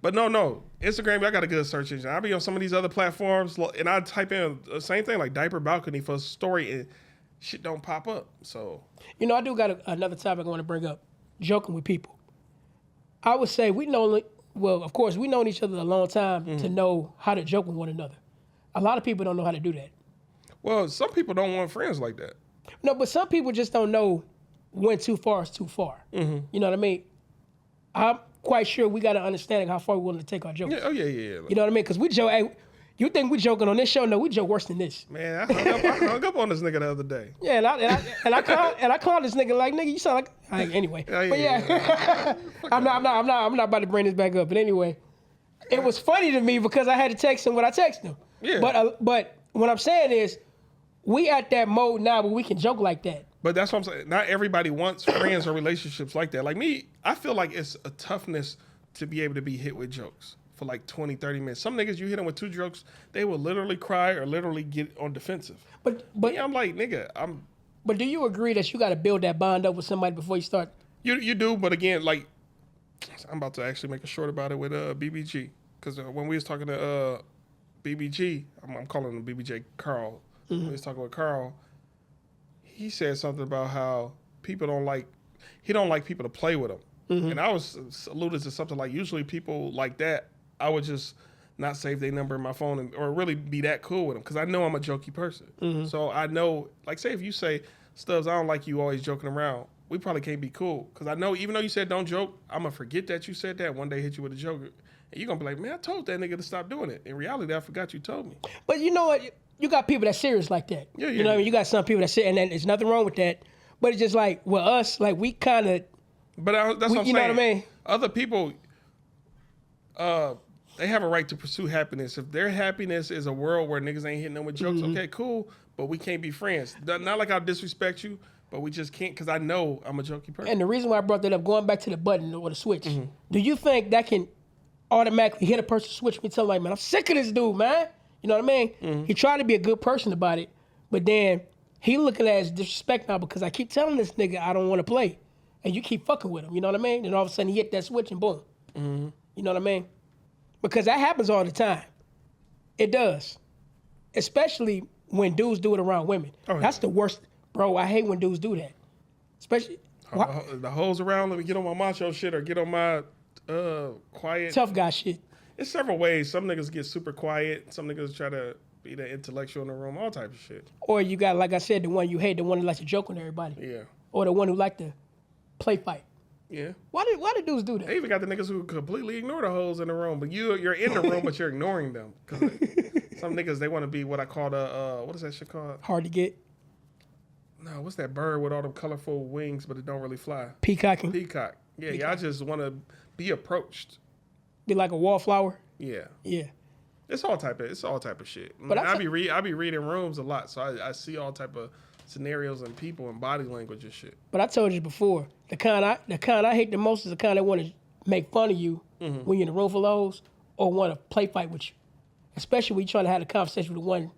But no. Instagram, I got a good search engine. I be on some of these other platforms, and I type in the same thing, like diaper balcony for a story, and shit don't pop up. So, I do got another topic I want to bring up. Joking with people. I would say of course, we've known each other a long time to know how to joke with one another. A lot of people don't know how to do that. Well, some people don't want friends like that. No, but some people just don't know when too far is too far. Mm-hmm. You know what I mean? I'm quite sure we got an understanding how far we're willing to take our jokes. Yeah, yeah. You know what I mean? Because we joke. You think we joking on this show? No, we joke worse than this. Man, I hung up on this nigga the other day. Yeah, and I called this nigga like, nigga, you sound like anyway. But yeah, I'm not about to bring this back up. But anyway, it was funny to me because I had to text him when I texted him. Yeah. But what I'm saying is, we at that mode now where we can joke like that. But that's what I'm saying. Not everybody wants friends or relationships like that. Like me, I feel like it's a toughness to be able to be hit with jokes for like 20, 30 minutes. Some niggas, you hit them with 2 jokes, they will literally cry or literally get on defensive. But I'm like, nigga, But do you agree that you got to build that bond up with somebody before you start? You do, but again, like, I'm about to actually make a short about it with BBG. Because when we was talking to BBG, I'm calling him BBJ Carl. When we was talking with Carl, he said something about how he don't like people to play with him. And I was alluded to something like, usually people like that, I would just not save their number in my phone or really be that cool with them because I know I'm a jokey person. So I know, like, say if you say, Stubbs, I don't like you always joking around, we probably can't be cool because I know even though you said don't joke, I'm going to forget that you said that, one day hit you with a joke, and you're going to be like, man, I told that nigga to stop doing it. In reality, I forgot you told me. But you know what? You got people that's serious like that. Yeah. You know what I mean? You got some people that say, and there's nothing wrong with that. But it's just like, with us, like, we kind of... But that's what I'm saying. You know what I mean? Other people, they have a right to pursue happiness. If their happiness is a world where niggas ain't hitting them with jokes, okay, cool, but we can't be friends. Not like I disrespect you, but we just can't because I know I'm a jokey person. And the reason why I brought that up, going back to the button or the switch, do you think that can automatically hit a person switch me tell like, man, I'm sick of this dude, man? You know what I mean? He tried to be a good person about it, but then he looking at it as disrespect now because I keep telling this nigga I don't want to play. And you keep fucking with him, you know what I mean? And all of a sudden he hit that switch and boom. You know what I mean? Because that happens all the time. It does. Especially when dudes do it around women. Oh, yeah. That's the worst. Bro, I hate when dudes do that. Especially... The hoes around, let me get on my macho shit or get on my quiet... Tough guy shit. It's several ways. Some niggas get super quiet. Some niggas try to be the intellectual in the room. All type of shit. Or you got, like I said, the one you hate, the one who likes to joke on everybody. Yeah. Or the one who like to play fight. Yeah. Why did dudes do that? They even got the niggas who completely ignore the hoes in the room, but you're in the room, but you're ignoring them. Cause some niggas, they want to be what I call what is that shit called? Hard to get. No, what's that bird with all them colorful wings, but it don't really fly? Peacocking. Peacock. Yeah, y'all just want to be approached. Be like a wallflower. Yeah. Yeah. It's all type of shit. But I be reading rooms a lot, so I see all type of scenarios and people and body language and shit. But I told you before, the kind I hate the most is the kind that want to make fun of you when you're in a room full of hoes or want to play fight with you. Especially when you're trying to have a conversation with the one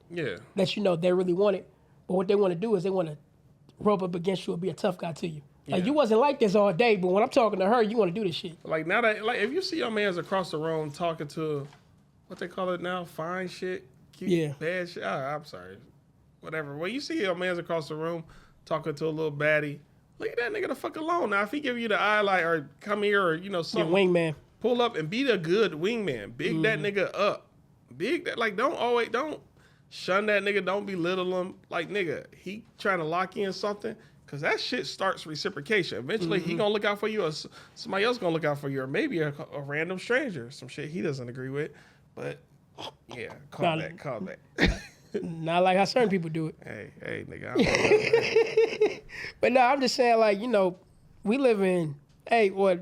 that you know they really want it. But what they want to do is they want to rub up against you or be a tough guy to you. Like, you wasn't like this all day, but when I'm talking to her, you want to do this shit. Like, now that, like, if you see your mans across the room talking to, what they call it now, fine shit, cute, bad shit, I'm sorry, whatever. When you see your mans across the room talking to a little baddie, leave that nigga the fuck alone. Now, if he give you the eye, like, or come here, or, you know, something. Your wingman. Pull up and be the good wingman. Big that nigga up. Big that, like, don't shun that nigga, don't belittle him. Like, nigga, he trying to lock in something. Because that shit starts reciprocation. Eventually, he going to look out for you, or somebody else going to look out for you, or maybe a random stranger, some shit he doesn't agree with. But, yeah, call that. Not like how certain people do it. Hey, nigga. But no, I'm just saying, like, you know, we live in, what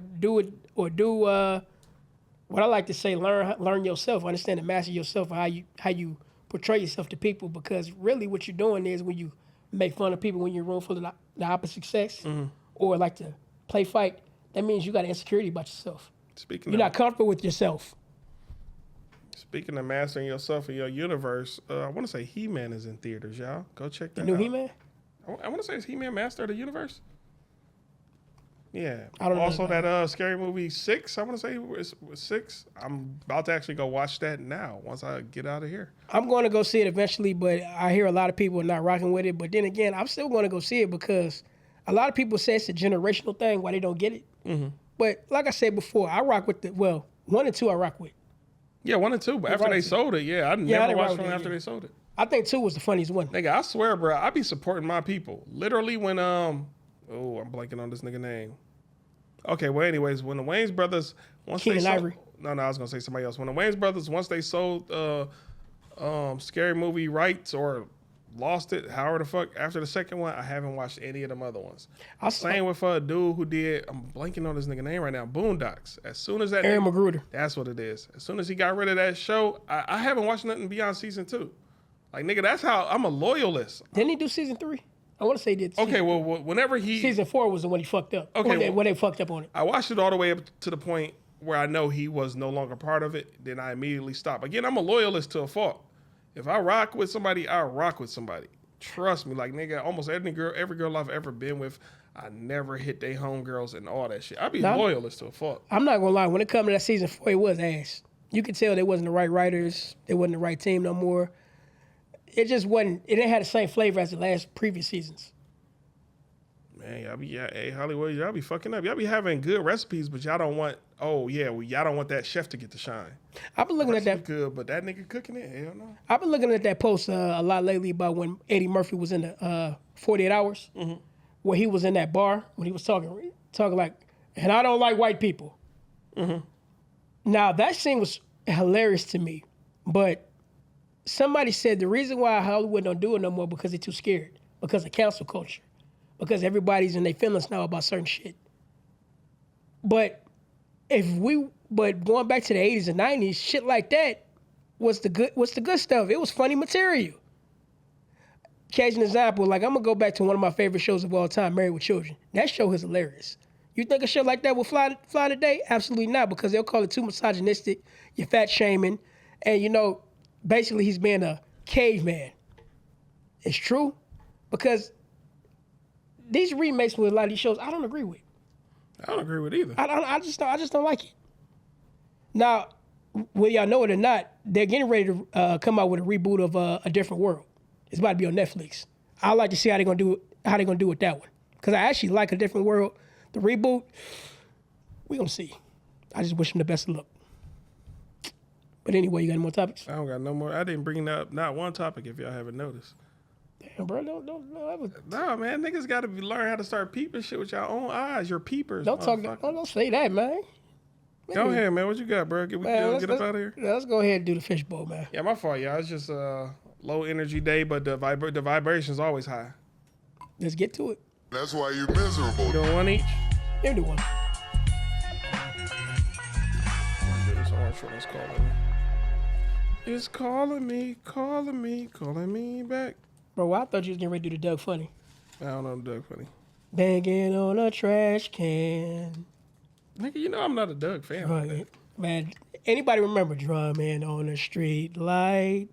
I like to say, learn yourself, understand and master yourself, how you portray yourself to people. Because really what you're doing is when you make fun of people when you're in a room full of the opposite sex or like to play fight, that means you got an insecurity about yourself. You're not comfortable with yourself. Speaking of mastering yourself in your universe, I want to say He-Man is in theaters, y'all. Go check that out. The new He-Man? I want to say it's He-Man Master of the Universe. Yeah. I don't know. Also, that scary movie 6, I want to say it was 6. I'm about to actually go watch that now once I get out of here. I'm going to go see it eventually, but I hear a lot of people are not rocking with it. But then again, I'm still going to go see it because a lot of people say it's a generational thing why they don't get it. But like I said before, I rock with 1 and 2 I rock with. Yeah, 1 and 2, but after they sold it, I never watched one after they sold it. I think 2 was the funniest one. Nigga, I swear, bro, I be supporting my people. Literally when, I'm blanking on this nigga name. Okay, well, anyways, when the Wayans brothers, once Keenan they sold... Ivory. No, I was going to say somebody else. When the Wayans brothers, once they sold Scary Movie rights or lost it, however the fuck. After the second one, I haven't watched any of them other ones. Same with a dude who did, I'm blanking on this nigga name right now, Boondocks. As soon as that Aaron Magruder. That's what it is. As soon as he got rid of that show, I haven't watched nothing beyond season 2. Like, nigga, that's how I'm a loyalist. Didn't he do season 3? I want to say he did. Okay, well, whenever season 4 was the one he fucked up. Okay, when they fucked up on it. I watched it all the way up to the point where I know he was no longer part of it. Then I immediately stopped. Again, I'm a loyalist to a fault. If I rock with somebody, I rock with somebody. Trust me, like, nigga, almost every girl I've ever been with, I never hit they homegirls and all that shit. I be loyalist to a fault. I'm not gonna lie. When it comes to that season 4, it was ass. You could tell they wasn't the right writers. They wasn't the right team no more. It just wasn't. It didn't have the same flavor as the previous seasons. Man, hey, Hollywood, y'all be fucking up. Y'all be having good recipes, but y'all don't want. Oh yeah, y'all don't want that chef to get the shine. I've been looking at that. Good, but that nigga cooking it, hell no. I've been looking at that post a lot lately about when Eddie Murphy was in the 48 Hours, where he was in that bar when he was talking like, and I don't like white people. Now that scene was hilarious to me, but somebody said the reason why Hollywood don't do it no more because they're too scared because of cancel culture. Because everybody's in their feelings now about certain shit. But going back to the 80s and 90s, shit like that was the good stuff. It was funny material. Catch an example, like I'm gonna go back to one of my favorite shows of all time, Married with Children. That show is hilarious. You think a show like that will fly today? Absolutely not, because they'll call it too misogynistic, you're fat shaming, and basically he's being a caveman. It's true, because these remakes with a lot of these shows, I don't agree with. I don't agree with either. I just don't like it. Now, whether y'all know it or not, they're getting ready to come out with a reboot of A Different World. It's about to be on Netflix. I like to see how they're gonna do with that one, because I actually like A Different World. The reboot, we gonna see. I just wish them the best of luck. But anyway, you got any more topics? I don't got no more. I didn't bring up not one topic if y'all haven't noticed. Damn, bro, don't No, man, niggas got to learn how to start peeping shit with your own eyes. Your peepers. don't say that, man. Go ahead, man. What you got, bro? Get up out of here. Let's go ahead and do the fishbowl, man. Yeah, my fault, y'all. It's just a low energy day, but the vibration's always high. Let's get to it. That's why you're miserable. You doing one each? Give me the one. This orange one is calling me. It's calling me back. Bro, I thought you was getting ready to do the Doug Funny. I don't know Doug Funny. Banging on a trash can. Nigga, you know I'm not a Doug fan. Like man, anybody remember drumming on the street light?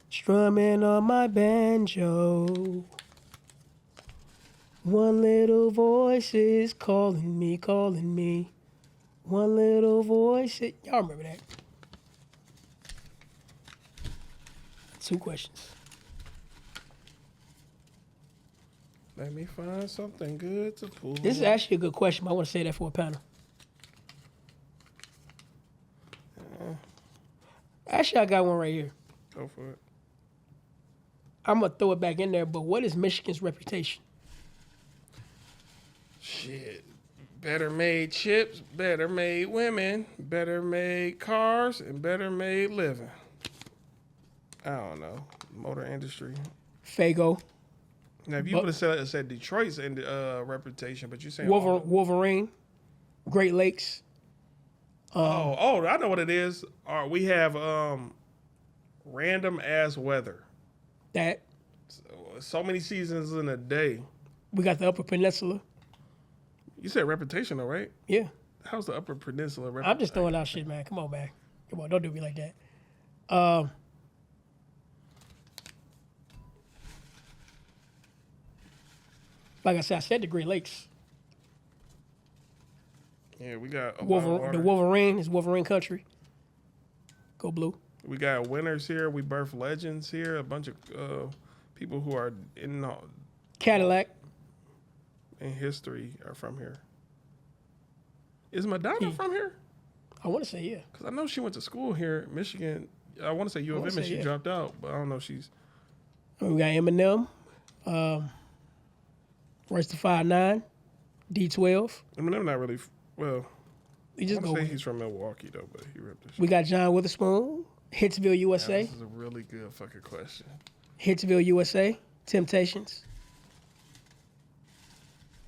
Strumming on my banjo. One little voice is calling me. One little voice. Y'all remember that? 2 questions. Let me find something good to pull. This is actually a good question, but I want to say that for a panel. Actually, I got one right here. Go for it. I'm going to throw it back in there, but what is Michigan's reputation? Shit. Better made chips, better made women, better made cars, and better made living. I don't know. Motor industry. Fago. Now, if you would have said Detroit's reputation, but you're saying Wolverine, Great Lakes. I know what it is. We have random ass weather. That. So many seasons in a day. We got the Upper Peninsula. You said reputation, though, right? Yeah. How's the Upper Peninsula reputation? I'm just throwing out shit, man. Come on, man. Come on, don't do me like that. Like I said the Great Lakes. Yeah, we got the Wolverine is Wolverine country. Go blue. We got winners here. We birth legends here. A bunch of people who are in Cadillac. In history are from here. Is Madonna from here? I want to say yeah. Because I know she went to school here, Michigan. I want to say U of M, and she dropped out, but I don't know if she's. We got Eminem, Royce the 5'9", D12. Eminem not really well. We just go. Say he's from Milwaukee though, but he ripped this. We got John Witherspoon, Hitsville, USA. This is a really good fucking question. Hitsville, USA. Temptations.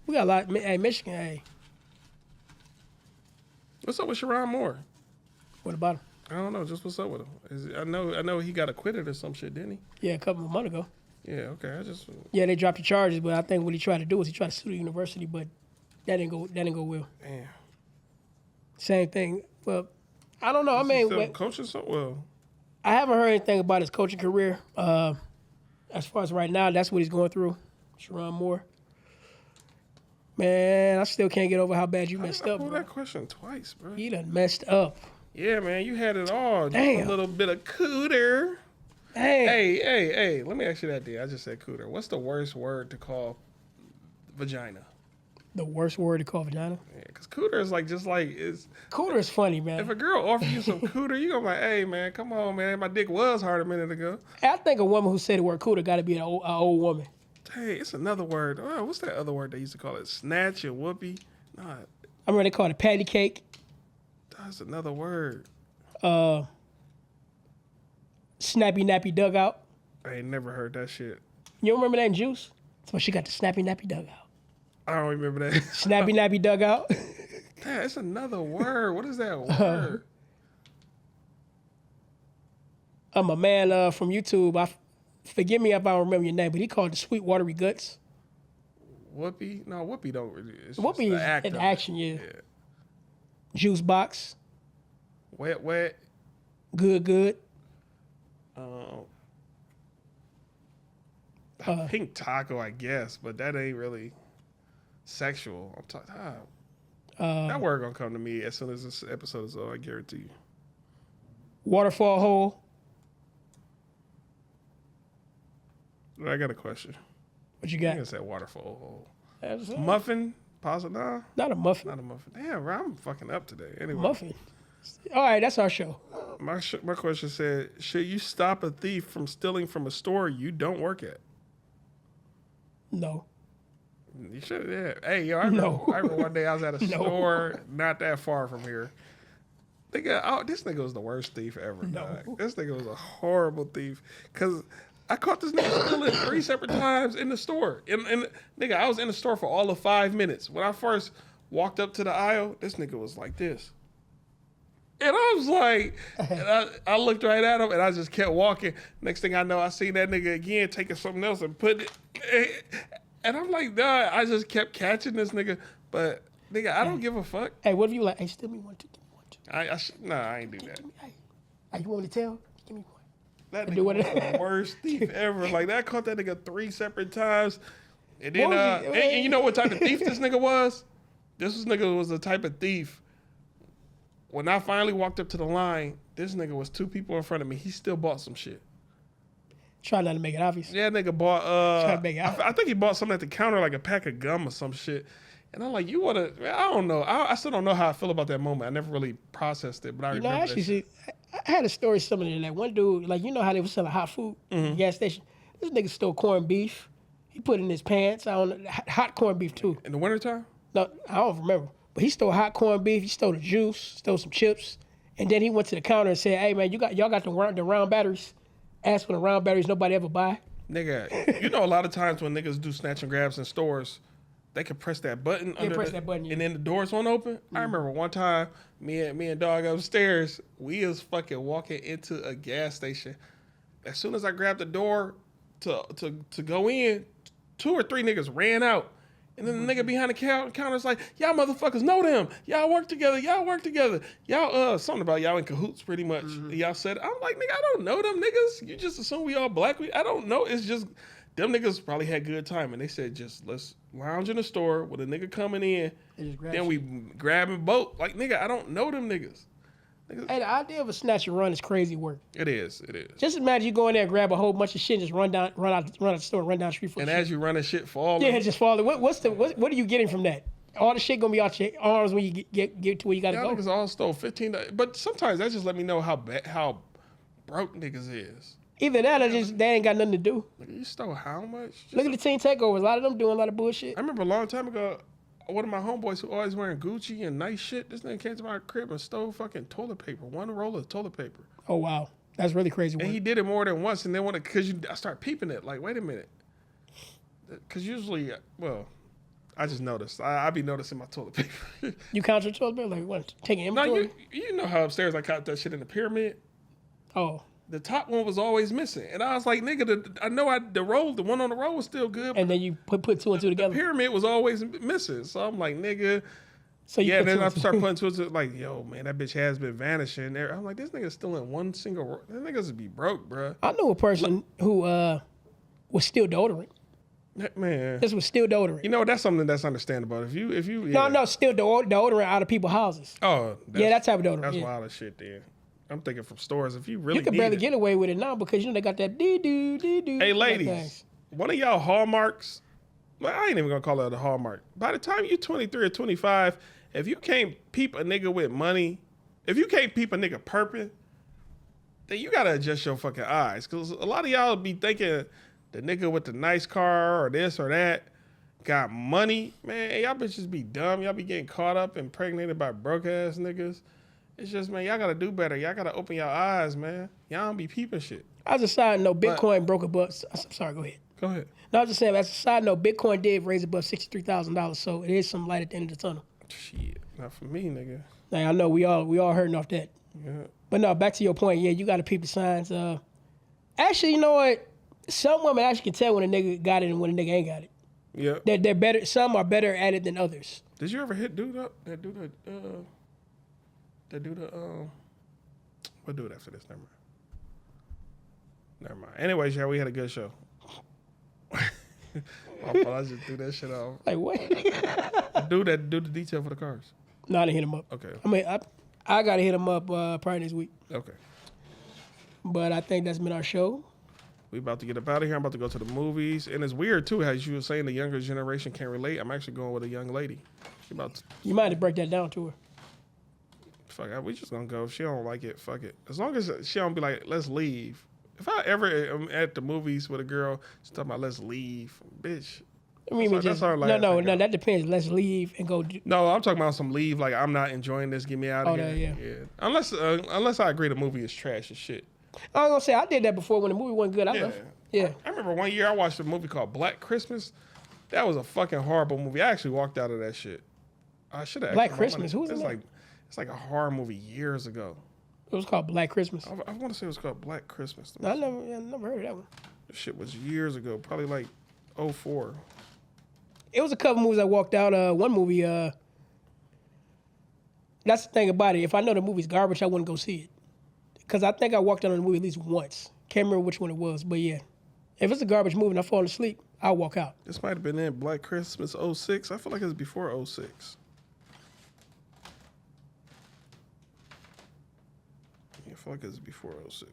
We got a lot. Hey, Michigan. Hey, What's up with Sharon Moore? what about him? I don't know. Just what's up with him? I know he got acquitted or some shit, didn't he? Yeah, a couple of months ago. Yeah. Okay. Yeah, they dropped the charges, but I think what he tried to do was he tried to sue the university, but that didn't go well. Damn. Same thing. Well, I don't know. I Is he mean, still coaching so well. I haven't heard anything about his coaching career. As far as right now, that's what he's going through. Sharon Moore. Man, I still can't get over how bad you messed I up, pulled bro. that question twice, bro. You done messed up. Yeah, man, you had it all. Damn. A little bit of cooter. Hey. Hey, let me ask you that, D. I just said cooter. What's the worst word to call vagina? The worst word to call vagina? Yeah, because cooter is like, it's. Cooter is funny, man. If a girl offers you some cooter, you gonna be like, hey, man, come on, man. My dick was hard a minute ago. I think a woman who said the word cooter got to be an old woman. Hey, it's another word. Oh, what's that other word they used to call it? Snatch or whoopee? Nah, I remember they called it patty cake. that's another word. Snappy nappy dugout. I ain't never heard that shit. You don't remember that in Juice? That's why she got the snappy nappy dugout. I don't remember that. Snappy nappy dugout. Damn, it's another word. What is that word? I'm a man from YouTube. Forgive me if I don't remember your name, but he called it the sweet watery guts. Whoopee? No, whoopee don't really. It's Whoopee just is the act an of action, it. yeah. Juice box. Wet. Good. Pink taco, I guess, but that ain't really sexual. I'm talking. That word gonna come to me as soon as this episode is over. I guarantee you. Waterfall hole. I got a question. What you I got? gonna say waterfall. That's it. Muffin? Positive? Nah, Not a muffin. not a muffin. Damn, bro, I'm fucking up today. Anyway, Muffin. All right, that's our show. my question said, should you stop a thief from stealing from a store you don't work at? No. You should, yeah. Hey, yo, I remember one day I was at a store not that far from here. This nigga was the worst thief ever, dog. This nigga was a horrible thief. Because I caught this nigga stealing 3 separate times in the store. And nigga, I was in the store for all of 5 minutes. When I first walked up to the aisle, this nigga was like this. And I was like, and I looked right at him and I just kept walking. Next thing I know, I seen that nigga again taking something else and putting it. And I'm like, nah, I just kept catching this nigga. But nigga, I don't give a fuck. Hey, what if you like, hey, steal me one, too, give me one, too. Nah, I ain't do that. Hey, you want me to tell? Give me one. That do nigga what was it- the worst thief ever. Like, I caught that nigga 3 separate times. And then, What was he- and you know what type of thief this nigga was? This nigga was the type of thief. When I finally walked up to the line, this nigga was 2 people in front of me. He still bought some shit. Try not to make it obvious. Yeah, nigga bought, Try to make it I think he bought something at the counter, like a pack of gum or some shit. And I'm like, you wanna, I don't know. I still don't know how I feel about that moment. I never really processed it, but I You know, remember actually, that shit. see, I had a story similar to that. One dude, like, you know how they were selling hot food at the gas station? This nigga stole corned beef. He put it in his pants. I don't know, hot corned beef, too. In the wintertime? No, I don't remember. But he stole hot corned beef. He stole the juice, stole some chips. And then he went to the counter and said, hey, man, y'all got the round batteries? Ask for the round batteries nobody ever buy. Nigga, you know a lot of times when niggas do snatch and grabs in stores, they can press that button that button, yeah. and then the doors won't open. I remember one time, me and dog upstairs, we was fucking walking into a gas station. As soon as I grabbed the door to go in, 2 or 3 niggas ran out. And then the nigga behind the counter's like, y'all motherfuckers know them. Y'all work together. Y'all, something about y'all in cahoots pretty much. And y'all said, I'm like, nigga, I don't know them niggas. You just assume we all black. I don't know. It's just, them niggas probably had good time. And they said, just let's lounge in the store with a nigga coming in. Then we grab and boat. Like, nigga, I don't know them niggas. Hey, the idea of a snatch and run is crazy work. It is. Just imagine you go in there and grab a whole bunch of shit and just run out the store and run down the street for And shit. as you running shit falling. Yeah, just fall. What are you getting from that? All the shit gonna be out your arms when you get to where you gotta Y'all go. niggas all stole $15. But sometimes that just let me know how broke niggas is. Either that or just they ain't got nothing to do. Nigga, you stole how much? Look at the team takeovers. A lot of them doing a lot of bullshit. I remember a long time ago, one of my homeboys who always wearing Gucci and nice shit, this nigga came to my crib and stole fucking toilet paper. 1 roll of toilet paper. Oh wow. That's really crazy work. And he did it more than once, and then because I start peeping it, like, wait a minute. Because usually, well, I just noticed. I be noticing my toilet paper. You count your toilet paper? Like, what? Taking No, inventory? you know how upstairs I count that shit in the pyramid? Oh. The top one was always missing. And I was like, nigga, the one on the roll was still good. And then you put two and two together? The pyramid was always missing. So I'm like, nigga. So you then I start putting two and two, like, yo, man, that bitch has been vanishing. I'm like, this nigga's still in one single row. That nigga's be broke, bro. I know a person who was still deodorant. Man. This was still deodorant. You know, that's something that's understandable. If you No, still deodorant out of people's houses. Oh. That type of deodorant. That's wild as shit, then. I'm thinking from stores. If you really You can barely get away with it now because, they got that dee-doo. Hey, ladies, one of y'all hallmarks, well, I ain't even going to call it a hallmark. By the time you're 23 or 25, if you can't peep a nigga with money, if you can't peep a nigga perping, then you got to adjust your fucking eyes. Because a lot of y'all be thinking the nigga with the nice car or this or that got money. Man, y'all bitches be dumb. Y'all be getting caught up and impregnated by broke-ass niggas. It's just, man, y'all got to do better. Y'all got to open your eyes, man. Y'all don't be peeping shit. As a side note, Bitcoin broke above. I'm sorry, go ahead. Go ahead. No, I was just saying, as a side note, Bitcoin did raise above $63,000, so it is some light at the end of the tunnel. Shit, not for me, nigga. Now, I know we all hurting off that. Yeah. But no, back to your point. Yeah, you got to peep the signs. Actually, you know what? Some women actually can tell when a nigga got it and when a nigga ain't got it. Yeah. They're better. Some are better at it than others. Did you ever hit dude up? What dude after this? Never mind. Anyways, yeah, we had a good show. I just threw that shit off. Like what? Do the detail for the cars. No, I didn't hit him up. Okay. I mean, I got to hit him up probably this week. Okay. But I think that's been our show. We about to get up out of here. I'm about to go to the movies. And it's weird, too, as you were saying the younger generation can't relate. I'm actually going with a young lady. You might have to break that down to her. Fuck it. We just going to go. If she don't like it, fuck it. As long as she don't be like, let's leave. If I ever am at the movies with a girl, she's talking about let's leave. Bitch. I mean, that's our last no, that depends. Let's leave and go. No, I'm talking about some leave. Like, I'm not enjoying this. Get me out of here. Yeah. Unless I agree the movie is trash as shit. I was going to say, I did that before when the movie wasn't good. I left. Yeah. I remember one year I watched a movie called Black Christmas. That was a fucking horrible movie. I actually walked out of that shit. I should have. Black Christmas? Who's in that? It's like a horror movie years ago. It was called Black Christmas. I want to say it was called Black Christmas. I never heard of that one. This shit was years ago, probably like 2004. It was a couple movies I walked out. One movie, that's the thing about it. If I know the movie's garbage, I wouldn't go see it. Because I think I walked out on the movie at least once. Can't remember which one it was, but yeah. If it's a garbage movie and I fall asleep, I'll walk out. This might have been in Black Christmas 06. I feel like it was before 06. I feel like it was before 06.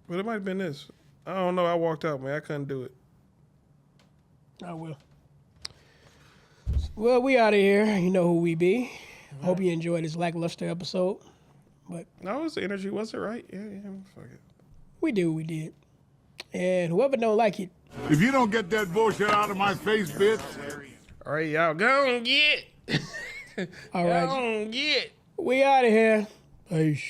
But it might have been this. I don't know. I walked out, man. I couldn't do it. I will. Well, we out of here. You know who we be. Hope you enjoyed this lackluster episode. But no, it was the energy. Was it right? Yeah. Fuck it. We did. And whoever don't like it. If you don't get that bullshit out of my face, bitch. All right, y'all. Go and get. All right. Go and get. We out of here. Peace.